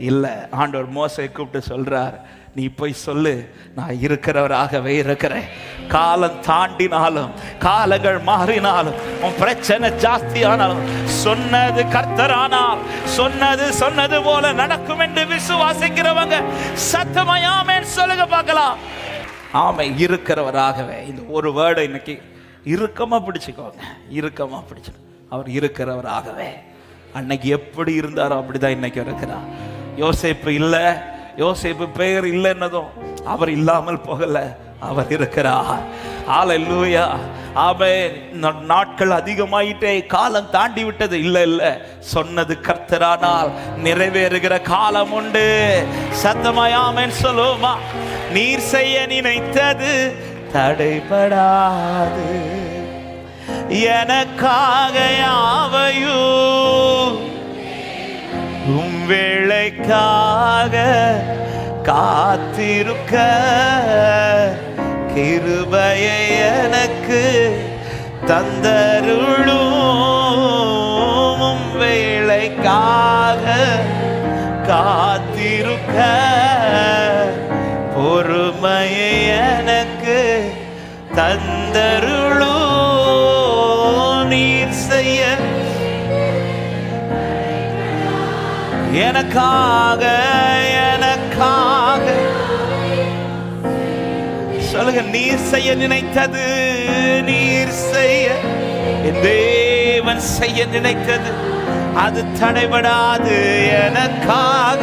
இல்லை. ஆண்டவர் மோசையை கூப்பிட்டு சொல்றார், நீ போய் சொல்லு, நான் இருக்கிறவராகவே இருக்கிறேன். காலம் தாண்டினாலும் காலங்கள் மாறினாலும் உன் பிரச்சனை ஜாஸ்தி ஆனாலும் சொன்னது கர்த்தரானால் சொன்னது போல நடக்கும் என்று விசுவாசிக்கிறவங்க சத்தமயாமேன் சொல்லுங்க பார்க்கலாம். ஆமை இருக்கிறவராகவே. இந்த ஒரு வேர்டை இன்னைக்கு இறுக்கமா பிடிச்சுக்கோங்க, இறுக்கமா பிடிச்சு. அவர் இருக்கிறவராகவே. அன்னைக்கு எப்படி இருந்தாரோ அப்படிதான் இன்னைக்கு இருக்கிறார். யோசேப்பு இல்லை, யோசேப்பு பெயர் இல்லைன்னதும் அவர் இல்லாமல் போகல, அவர் இருக்கிறார். ஹல்லேலூயா. ஆமென். நாட்கள் அதிகமாயிட்டே காலம் தாண்டி விட்டது. இல்ல சொன்னது கர்த்தரானால் நிறைவேறுகிற காலம் உண்டு. சத்தமாய் ஆமென் சொல்லுமா. நீர் செய்ய நினைத்தது தடைபடாது, எனக்காக யாவையும் உம் வேளைக்காக காத்திருக்க கிருபையை எனக்கு தந்தருளும். உம் வேளைக்காக காத்திருக்க பொறுமையை எனக்கு தந்தருளும். நீர் செய்ய எனக்காக சொல்லுங்க. நீர் செய்ய நினைத்தது, நீர் செய்ய, என் தேவன் செய்ய நினைத்தது அது தடைபடாது எனக்காக.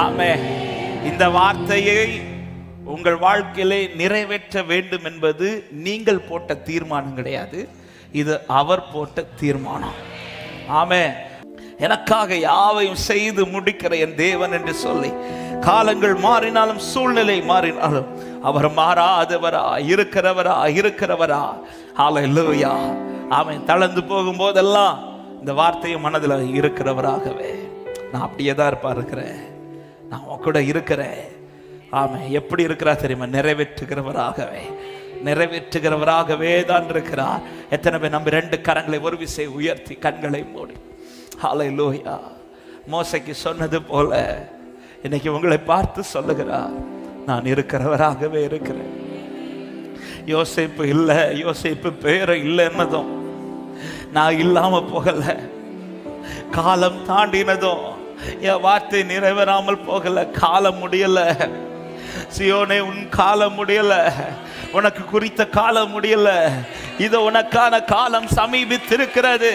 ஆமென். இந்த வார்த்தையை உங்கள் வாழ்க்கையிலே நிறைவேற்ற வேண்டும் என்பது நீங்கள் போட்ட தீர்மானம் கிடையாது, இது அவர் போட்ட தீர்மானம். ஆமென். எனக்காக யாவையும் செய்து முடிக்கிற என் தேவன் என்று சொல்லி, காலங்கள் மாறினாலும் சூழ்நிலை மாறினாலும் அவர் மாறாதவரா இருக்கிறவரா. ஹல்லேலூயா. ஆமென். தளர்ந்து போகும்போதெல்லாம் இந்த வார்த்தையை மனதில் இருக்கிறவராகவே. நான் அப்படியே தான் இருக்கிறேன், நான் கூட இருக்கிறேன். ஆமென். எப்படி இருக்கிறா தெரியுமா? நிறைவேற்றுகிறவராகவே தான் இருக்கிறார். எத்தனை பேர் நம்ம 2 கரங்களை ஒரு விசை உயர்த்தி கண்களை மூடி ஹல்லேலூயா. மோசைக்கு சொன்னது போல இன்னைக்கு உங்களை பார்த்து சொல்லுகிறார், நான் இருக்கிறவராகவே இருக்கிறேன். யோசேப்பு இல்லை, யோசேப்பு பேரை இல்லை என்னதும் நான் இல்லாம போகல, காலம் தாண்டினதும் என் வார்த்தை நிறைவேறாமல் போகல, காலம் முடியல. சியோனே, உன் காலம் முடியல, உனக்கு குறித்த காலம் முடியல, இது உனக்கான காலம் சமீபித்திருக்கிறது.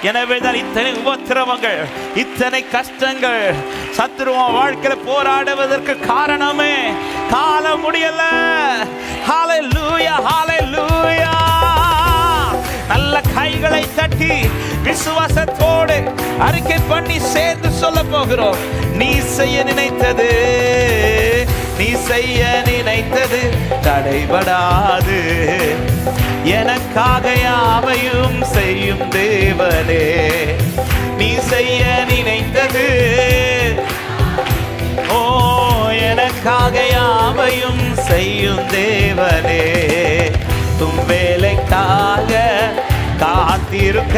எனவே தான் இத்தனை உபத்திரவங்கள், இத்தனை கஷ்டங்கள், சத்துருவ வாழ்க்கையில போராடுவதற்கு காரணமே காலம் முடியல. ஹல்லேலூயா, ஹல்லேலூயா. நல்ல கைகளை தட்டி விசுவாசத்தோடு அறிக்கை பண்ணி சேர்ந்து சொல்ல போகிறோம். நீ செய்ய நினைத்தது தடைபடாது, எனக்காக யாவையும் செய்யும் தேவனே. நீ செய்ய நினைத்தது, ஓ எனக்காக யாவையும் செய்யும் தேவனே. தும் வேலைக்காக காத்திருக்க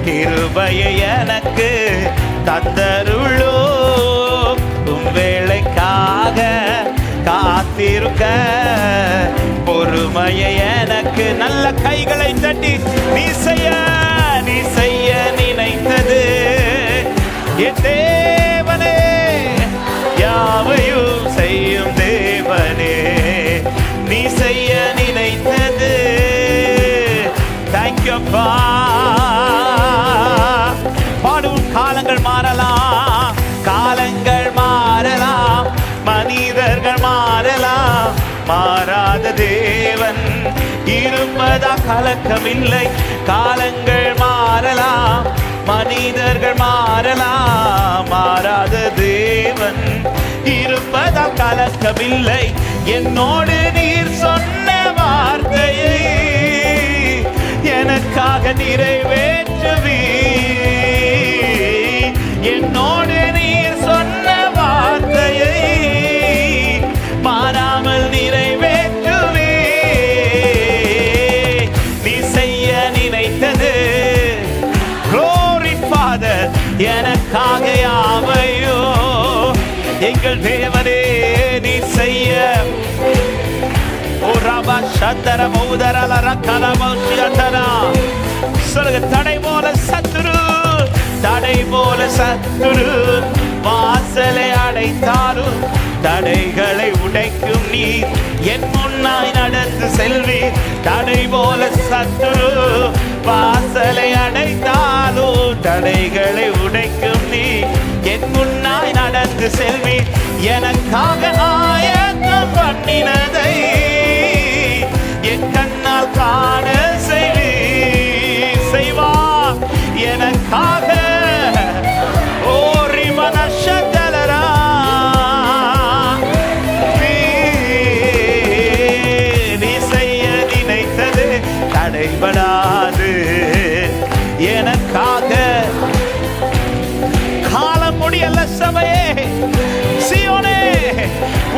கிருபையை எனக்கு தந்தருளோ. தும் வேலைக்காக காத்திருக்க பொறுமையை எனக்கு. நல்ல கைகளை தட்டி நீ செய்ய நினைத்தது என் தேவனே, யாவையும் செய்யும் தேவனே. நீ செய்ய மாறாத தேவன் இருப்பதா கலக்கமில்லை. காலங்கள் மாறலாம், மனிதர்கள் மாறலாம், மாறாத தேவன் இருப்பதா கலக்கமில்லை. என்னோடு நீர் சொன்ன வார்த்தையை எனக்காக நிறைவேற்றுவி. என்னோடு நீர் சொன்ன வார்த்தையை மாறாமல் நிறைவேற்றுவி. நீ செய்ய நினைத்தது Glory Father எனக்காக யாவையோ எங்கள் தேவனே நீ செய்ய. ஓ ரபா சந்தர மௌதரல ரக்கல மௌஷியதரா சொல்லுங்க. தடை போல சத்துரு, தடை போல சத்துரு வாசலை அடைத்தாலும் தடைகளை உடைக்கும் நீர் என் முன்னாய் நடந்து செல்வீர். தடை போல சத்துரு வாசலை அடைத்தாலும் தடைகளை உடைக்கும் நீர் என் முன்னாய் நடந்து செல்வீர். எனக்காக ஆயத்தம் பண்ணினதை என் கண்ணால் காண செய்வா. எனக்காக ஓ ரிமனஷதலரா நீ செய்ய நினைத்தது தடைபடாது. எனக்காக காலம் முடியல சபையே, சீயோனே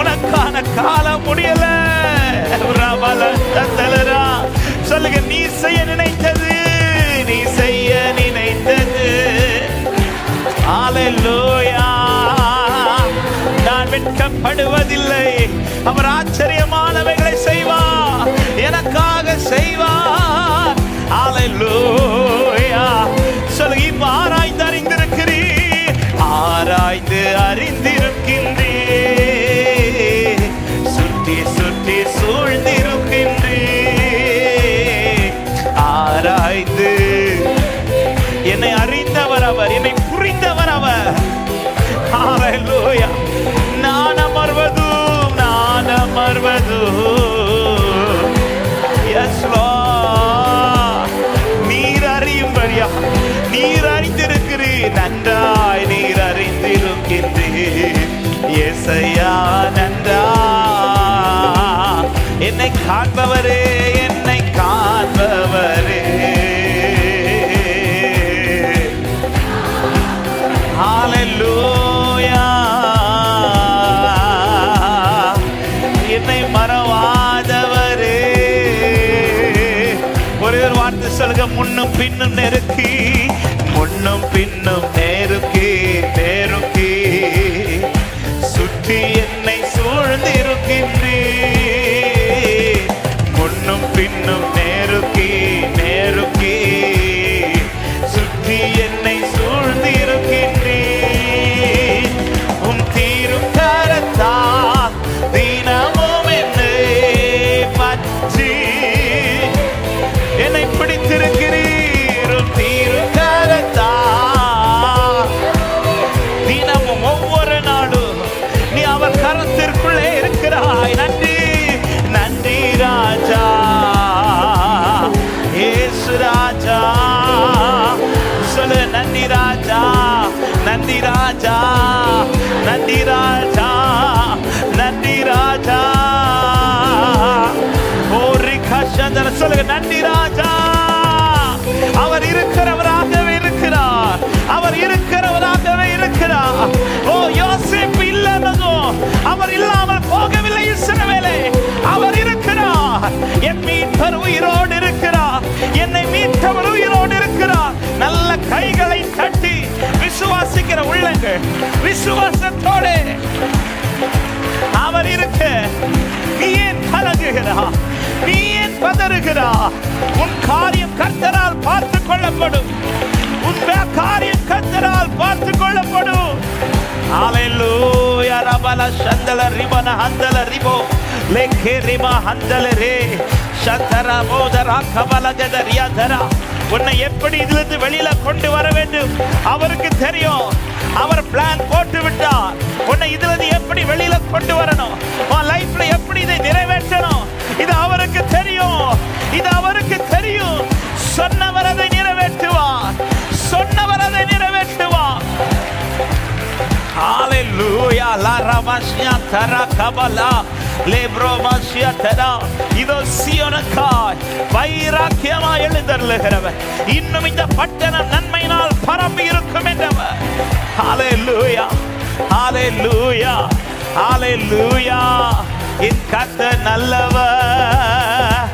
உனக்கான காலம் முடியல. சொல்லுங்க. நீ செய்ய நினைத்தது, நீ செய்ய நினைத்தது. ஹல்லேலூயா. நான் வெட்கப்படுவதில்லை. அவர் ஆச்சரியமானவைகளை செய்வார், எனக்காக செய்வார். ஹல்லேலூயா. சொல்லுங்க. இப்ப ஆராய்ந்து அறிந்திருக்கிறீர், ஆராய்ந்து அறிந்திருக்கின்றே, சுற்றி சுற்றி சூழ்ந்திருக்கின்றே. ஆராய்ந்து என்னை அறிந்தவர் அவர், என்னை புரிந்தவர் அவர். ஹல்லேலூயா. நான் அமர்வதும் நான் அமர்வதும் எஸ் லார்ட் நீர் அறியும்படியா நீர் அறிந்திருக்கிறீர். நன்றாய் நீர் அறிந்திருக்கின்றீர் ஏசையா. நன்றா என்னை காண்பவரே, என்னை காண்பவரே. ஹல்லேலூயா. என்னை மறவாதவரே. ஒரே ஒரு வார்த்தை சொல்லுங்க. முன்னும் பின்னும் நெருக்கி, முன்னும் பின்னும் நெருக்கி நெருக்கி சுற்றி என்னை சூழ்ந்திருக்கின்றே. முன்னும் பின்னும் நெருக்கி நெருக்கி சுற்றி என்னை சூழ்ந்திருக்கின்றே. உம் தீருக்கரத்தா தினமும் என்னை பற்றி என்னை பிடித்திருக்கிறீர். உம் தீருக்கரத்தா தினமும் ஒவ்வொரு நாளும் நீ அவர் கரத்திற்குள்ளே இருக்கிறாய். நன்றி நன்றி ராஜா, ஏசு ராஜா. சொல்லு. நன்றி ராஜா, நன்றி ராஜா, நன்றி ராஜா, நன்றி ராஜா. ஓ ரிகஷந்தர சொல்லுங்க. நன்றி ராஜா. அவர் இருக்கிறவராகவே இருக்கிறார், அவர் இருக்கிறவராகவே இருக்கிறார். ஓ யோசேப்பு இல்லைன்னதும் அவர் இல்லாமல் போகவில்லை இஸ்ரவேலே. அவர் இருக்கிறார். என் மீட்பர் உயிரோடு இருக்கிறார், என்னை மீட்பவர் உயிரோடு இருக்கிறார். நல்ல கைகளை தட்டி விசுவாசிக்கிற உள்ளங்கள் விசுவாசத்தோடு அவர் இருக்க நீ ஏன் கலங்குகிறார், நீ ஏன் பதறுகிறார்? உன் காரியம் கர்த்தரால் பார்த்துக் கொள்ளப்படும், உன் காரியம் கர்த்தரால் பார்த்துக் கொள்ளப்படும். ஹல்லேலூயா. ரபல சந்தல ரிபன ஹந்தல ரிபோ லேகே ரிபா ஹந்தல ரே சதர மோதரா கபலகத ரியாதரா. உன்னை எப்படி இதிலிருந்து வெளியில கொண்டு வர வேண்டும் அவருக்கு தெரியும். அவர் பிளான் போட்டு விட்டார். உன்னை இதிலிருந்து எப்படி வெளியில கொண்டு வரணும், உன் லைஃப்ல எப்படி இதை நிறைவேற்ற இதோ சீயோனுக்காய் வைராக்கியமாய் எழுந்தருளுகிறவர், இன்னும் இந்த பட்டணம் நன்மையினால் பரம்பி இருக்கும் என்றவர். ஹல்லேலூயா, ஹல்லேலூயா, ஹல்லேலூயா. என் கர்த்தர் நல்லவர்,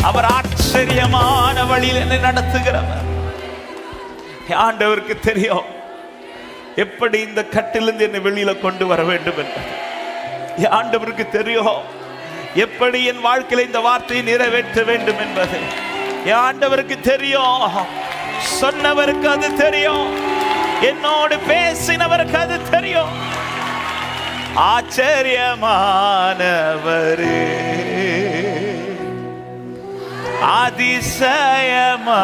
அவர் ஆச்சரியமான வழியில் என்னை நடத்துகிறவர். ஆண்டவருக்கு தெரியும் எப்படி இந்த கட்டிலிருந்து என்னை வெளியில கொண்டு வர வேண்டும் என்பது. ஆண்டவருக்கு தெரியும் எப்படி என் வாழ்க்கையில இந்த வார்த்தையை நிறைவேற்ற வேண்டும் என்பது. ஆண்டவருக்கு தெரியும், சொன்னவருக்கு அது தெரியும், என்னோடு பேசினவருக்கு அது தெரியும். ஆச்சரியமானவரே, அதிசயமானவரே,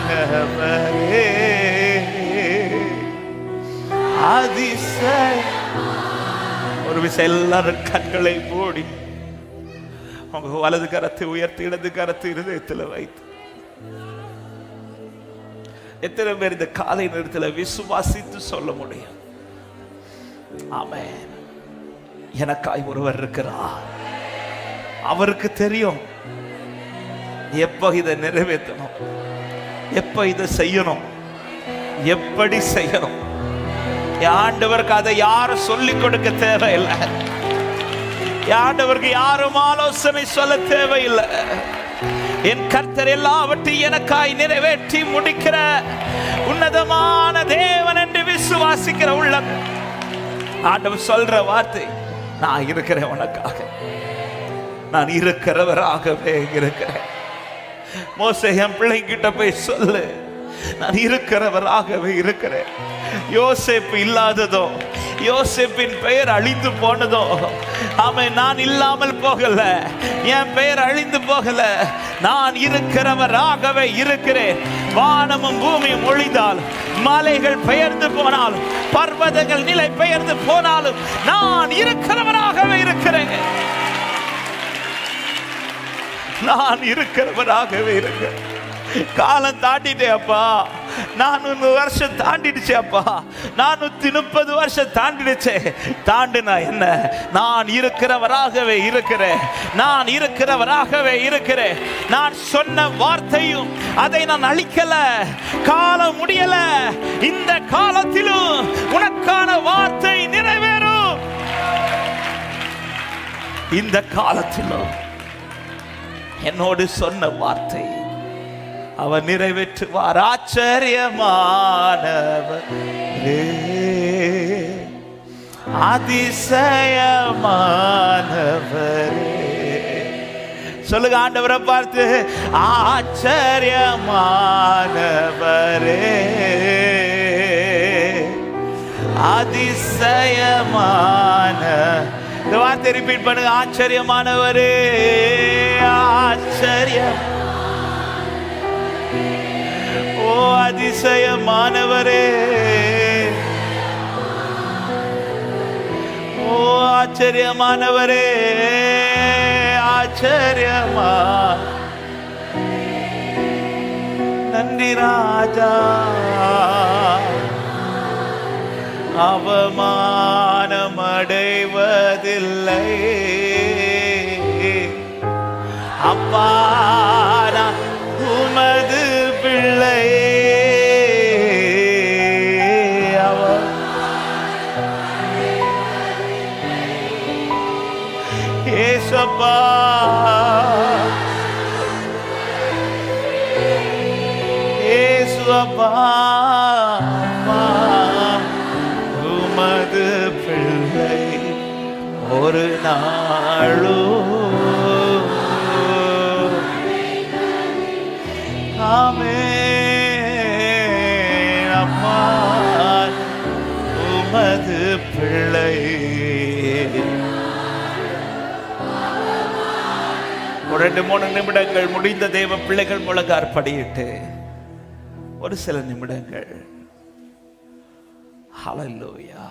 ஆச்சரியமானவரே, அதிசய. ஒரு விஷயம், எல்லாரும் கண்களை மூடி உங்க வலது கரத்தை உயர்த்தி இடது கரத்தை இருதயத்தில் வைத்து, எத்தனை பேர் இந்த காலை நேரத்தில் விசுவாசித்து சொல்ல முடியும்? ஆமென். எனக்காய் ஒருவர் இருக்கிறார், அவருக்கு தெரியும் எப்ப இதை நிறைவேற்றணும், எப்ப இதை செய்யணும், எப்படி செய்யணும். ஆண்டவருக்கு அதை யாரும் சொல்லிக் கொடுக்க தேவையில்லை, ஆண்டவருக்கு யாரும் ஆலோசனை சொல்ல தேவையில்லை. என் கர்த்தர் எல்லாவற்றையும் எனக்காய் நிறைவேற்றி முடிக்கிற உன்னதமான தேவன் என்று விசுவாசிக்கிற உள்ளம். ஆண்டவர் சொல்ற வார்த்தை, நான் இருக்கிறேன் உனக்காக, நான் இருக்கிறவராகவே இருக்கிறேன். மோசே என் பிள்ளைங்கிட்ட போய் சொல்லு, நான் இருக்கிறவராகவே இருக்கிறேன். யோசேப்பு இல்லாததோ, யோசேப்பின் பெயர் அழிந்து போனதோ, அவன் நான் இல்லாமல் போகல, என் பெயர் அழிந்து போகல, நான் இருக்கிறவராகவே இருக்கிறேன். வானமும் பூமியும் ஒழிந்தாலும், மலைகள் பெயர்ந்து போனாலும், பர்வதங்கள் நிலை பெயர்ந்து போனாலும், நான் இருக்கிறவராகவே இருக்கிறேன். நான் இருக்கிறவராகவே இருக்கிறேன். காலம் தாண்டிட்டேன் அப்பா, 400 வருஷம் தாண்டிடுச்சு அப்பா, 430 வருஷம் தாண்டிடுச்சு. தாண்டினா என்ன? நான் இருக்கிறவராகவே இருக்கிறேன், நான் இருக்கிறவராகவே இருக்கிறேன். நான் சொன்ன வார்த்தையும் அதை நான் அழிக்கல, காலம் முடியல. இந்த காலத்திலும் உனக்கான வார்த்தை நிறைவேறும். இந்த காலத்திலும் என்னோடு சொன்ன வார்த்தை அவர் நிறைவேற்றுவார். ஆச்சரியமானவரே, அதிசயமானவரே. சொல்லுங்க ஆண்டவரை பார்த்து, ஆச்சரியமானவரே, அதிசயமான. இந்த வார்த்தை ரிப்பீட் பண்ணுங்க, ஆச்சரியமானவரே, ஆச்சரியம். ஓ அதிசயமானவரே, ஓ ஆச்சரியமானவரே, ஆச்சரியமா. நன்றி ராஜா. அவமானம் அடைவதில்லை அப்பா, உமது பிள்ளை. ஏசப்பா, ஏசுப்பா, உமது பிள்ளை ஒரு நாளும். ஆமென் அப்பா, உமது பிள்ளை. ஒரு 2-3 நிமிடங்கள் முடிந்த தேவ பிள்ளைகள் முழங்கார் படியிட்டு ஒரு சில நிமிடங்கள் ஹல்லேலூயா,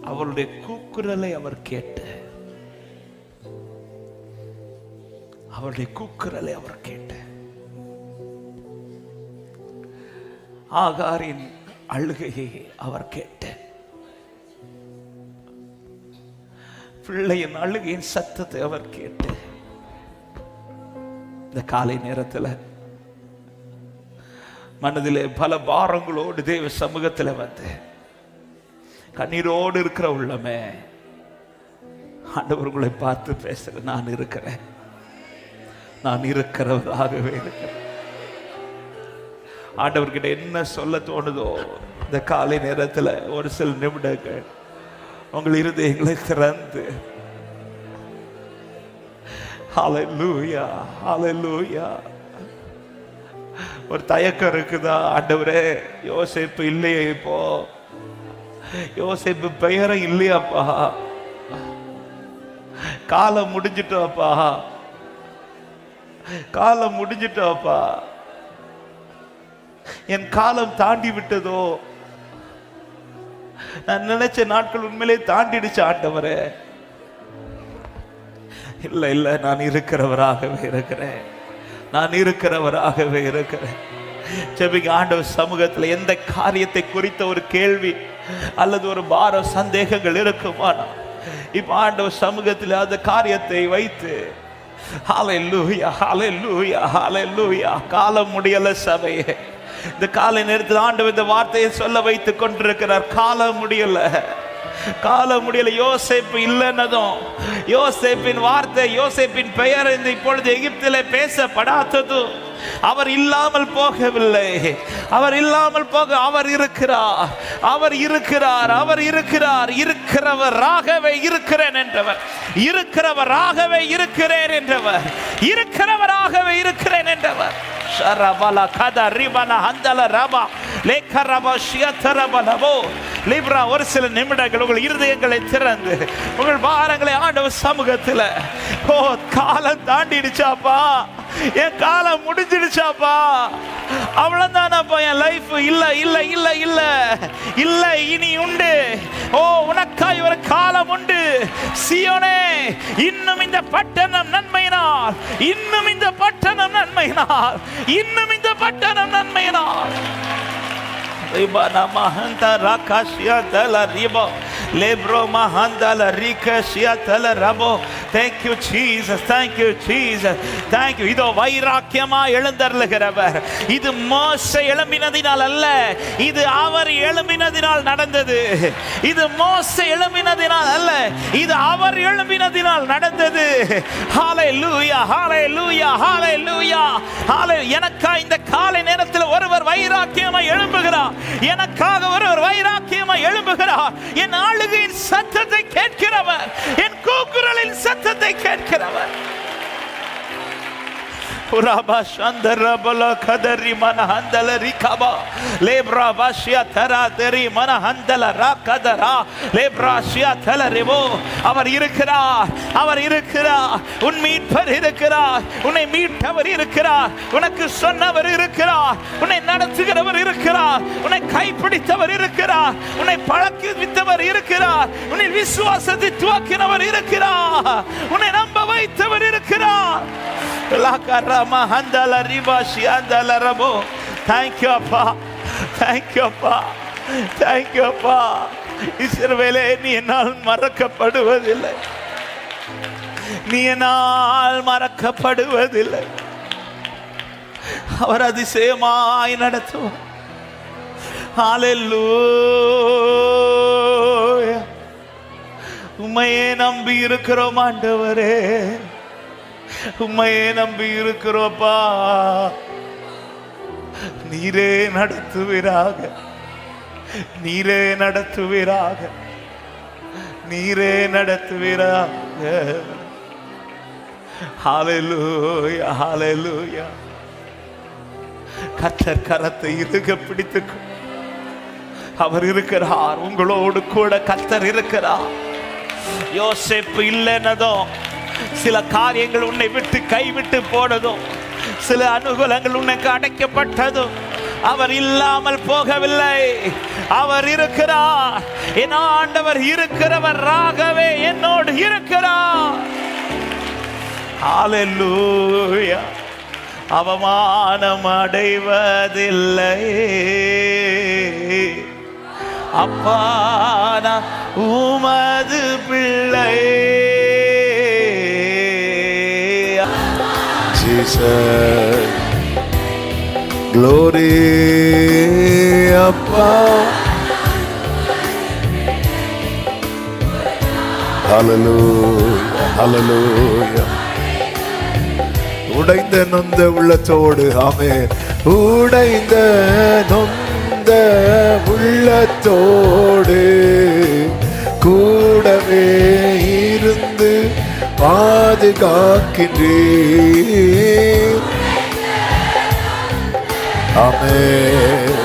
அவருடைய கூக்குரலை அவர் கேட்டு, அவருடைய கூக்குரலை அவர் கேட்டு ஆகாரின் அழுகையை அவர் கேட்டார். பிள்ளையின் அழுகையின் சத்தத்தை அவர் கேட்டார். இந்த காலை நேரத்தில் மனதிலே பல பாரங்களோடு தேவ சமூகத்தில் வந்து கண்ணீரோடு இருக்கிற உள்ளமே, ஆண்டவர் உங்களை பார்த்து பேசுற, நான் இருக்கிறேன், நான் இருக்கிறவராகவே இருக்கிறேன். ஆண்டவர்கிட்ட என்ன சொல்ல தோணுதோ இந்த காலை நேரத்தில் ஒரு சில நிமிடங்கள் உங்கள் இருதயங்களை திறந்து ஹல்லேலூயா ஹல்லேலூயா. ஒரு தயக்கம் இருக்குதா? ஆண்டவரே, யோசேப்பு இல்லையே, இப்போ யோசேப்பு பெயரும் இல்லையாப்பா, காலம் முடிஞ்சிட்டோப்பா, காலம் முடிஞ்சிட்டோப்பா, என் காலம் தாண்டி விட்டதோ, நான் நினைச்ச நாட்கள் உண்மையிலே தாண்டிடுச்சு ஆண்டவரே. இல்ல இல்ல, நான் இருக்கிறவராகவே இருக்கிறேன், நான் இருக்கிறவராகவே இருக்கிறேன். ஜெபிங்க. ஆண்டவர் சமூகத்தில் எந்த காரியத்தை குறித்த ஒரு கேள்வி அல்லது ஒரு பார சந்தேகங்கள் இருக்குமானா இப்ப ஆண்டவர் சமூகத்தில் அந்த காரியத்தை வைத்து ஹல்லேலூயா ஹல்லேலூயா ஹல்லேலூயா. காலம் முடியல சபையே. இந்த காலை நேரத்தில் ஆண்டவர் இந்த வார்த்தையை சொல்ல வைத்துக் கொண்டிருக்கிறார். காலம் முடியல, காலம் முடியல. யோசேப்பு இல்லைன்னதும், யோசேப்பின் வார்த்தை, யோசேப்பின் பெயர் இந்த இப்பொழுது எகிப்திலே பேசப்படாததும் அவர் இல்லாமல் போகவில்லை. அவர் இல்லாமல் போக அவர் இருக்கிறார், அவர் இருக்கிறார், அவர் இருக்கிறார். இருக்கிறவராகவே இருக்கிறேன் என்றவர், இருக்கிறவராகவே இருக்கிறேன் என்றவர், இருக்கிறவராகவே இருக்கிறேன் என்றவர். ஷரபல கத ரிபன ஹந்தல ரபா லேக்கரப ஷியதரபலவோ லிப்ரா. ஒரு சில நிமிடங்கள் உங்கள் இருதயங்களை திறந்து உங்கள் பாரங்களை ஆண்டவர் சமூகத்தில், ஓ காலம் தாண்டிடுச்சாப்பா, என் காலம் முடிஞ்சிடுச்சாப்பா, அவ்வளவுதானப்பா என் லைஃப், இல்ல இல்ல இல்ல இல்ல இல்ல, இனி உண்டு. ஓ உனக்காய் ஒரு காலம் உண்டு சீயோனே. இன்னும் இந்த பட்டணம் நன்மையினால், இன்னும் இந்த பட்டணம் நன்மையினால், இன்னும் இந்த பட்டணம் நன்மையினால். Ribana mahanta rakashia tela ribo lebro mahanda la rikashia tela rabo. Thank you Jesus, thank you Jesus, thank you. இதோ வைராக்கியமா எழுந்தருளுகிறவர். இது மோசே எழும்பினதினால் அல்ல, இது அவர் எழும்பினதினால் நடந்தது. இது மோசே எழும்பினதினால் அல்ல, இது அவர் எழும்பினதினால் நடந்தது. ஹல்லேலூயா ஹல்லேலூயா ஹல்லேலூயா ஹல்லேலூயா. எனக்காக இந்த காலை நேரத்தில் ஒருவர் வைராக்கியமா எழும்புகிறார், எனக்காக ஒருவர் வைராக்கியமா எழும்புகிறார். என் ஆளுகையின் சத்தத்தை கேட்கிறவர், என் கூக்குரலின் சத்தத்தை கேட்கிறவர். Uraba Shandara Bala Kadari Manahandala Rikaba Lebra Vashia Tara Deri Manahandala Rakadara Lebra Shia Tala Revo. அவர் இருக்கிறார், அவர் இருக்கிறார், உன் மீட்பர் இருக்கிறார், உன்னை மீட்டவர் இருக்கிறார், உனக்கு சொன்னவர் இருக்கிறார், உன்னை நடத்துகிறவர் இருக்கிறார், உன்னை கைப்பிடித்தவர் இருக்கிறார், உன்னை பழக்கிவித்தவர் இருக்கிறார், உன்னை விசுவாசத்தை துவக்கினவர் இருக்கிறார், உன்னை நம்ப வைத்தவர் இருக்கிறார். Thank you அப்பா, thank you அப்பா, thank you அப்பா. இஸ்ரவேலே, நீ என்னால் மறக்கப்படுவதில்லை, நீ என்னால் மறக்கப்படுவதில்லை. அவர் அதிசயமாய் நடத்துவார். ஹல்லேலூயா. உம்மையே நம்பி இருக்கிறோம் ஆண்டவரே, உம்மையே நம்பி இருக்கிறோப்பா. நீரே நடத்துவீராக, நீரே நடத்துவீராக, நீரே நடத்துவீராக. ஹல்லேலூயா ஹல்லேலூயா. கர்த்தர் கரத்தை இறுக பிடித்துக்கும். அவர் இருக்கிறார், உங்களோடு கூட கர்த்தர் இருக்கிறார். யோசேப்பு இல்லைன்னதும், சில காரியங்கள் உன்னை விட்டு கைவிட்டு போனதும், சில அனுகூலங்கள் உனக்கு அடைக்கப்பட்டதும், அவர் இல்லாமல் போகவில்லை. அவர் இருக்கிறார். என் ஆண்டவர் இருக்கிறவராகவே என்னோடு இருக்கிறார். ஹல்லேலூயா அவமானம் அடைவதில்லை. அப்பா நான் உமது பிள்ளை. Jesus, glory, அப்பா. Hallelujah, hallelujah. உடைந்த நொந்த உள்ளத்தோடு, ஆமென். உடைந்த நொந்த உள்ளத்தோடு கூடவே இருந்து பாதுகாக்கின்றீர். ஆமென்,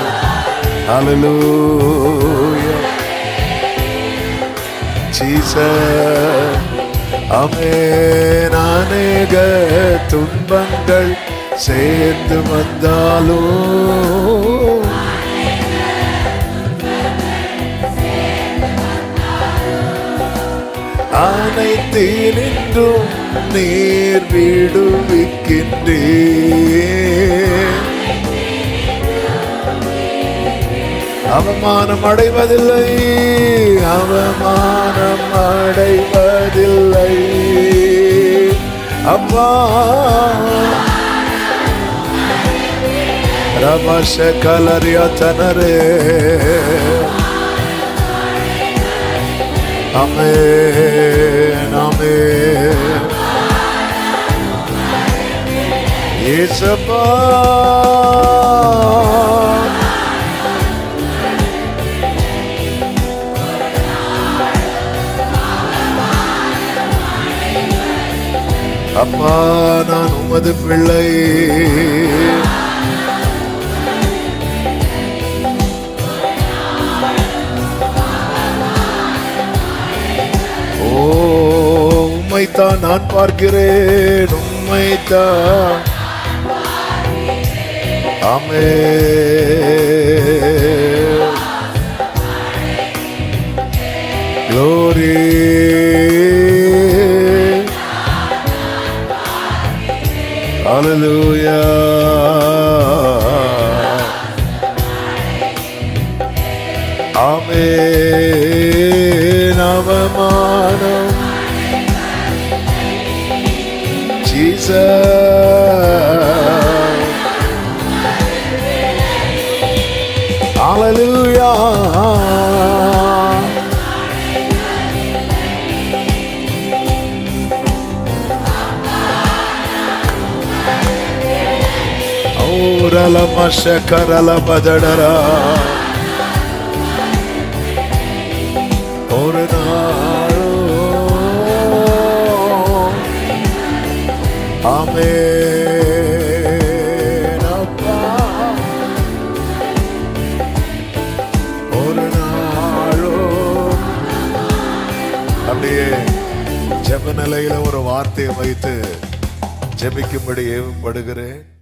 ஹல்லேலூயா. ஜீசஸ், ஆமென். அநேக துன்பங்கள் சேர்ந்து வந்தாலும் அனைத்தினின்றும் நீர் விடுவிக்கின்றீர். அவமானம் அடைவதில்லை, அவமானம் அடைவதில்லை. அப்பா ரமஷ கலரியா தனரே. ஆமென், ஆமென். இயேசுப்பா அப்பா நான் உமது பிள்ளை. உம்மைத்தான் நான் பார்க்கிறேன், உம்மைத்தான். ஆமென், glory, hallelujah. ஆமென், அவமானம் Jesus, hallelujah. Orala mashakarala badadara. ஆமென், அப்பா. ஒரு நாளும் அப்படியே ஜெப நிலையில ஒரு வார்த்தையை வைத்து ஜெபிக்கும்படி ஏவப்படுகிறேன்.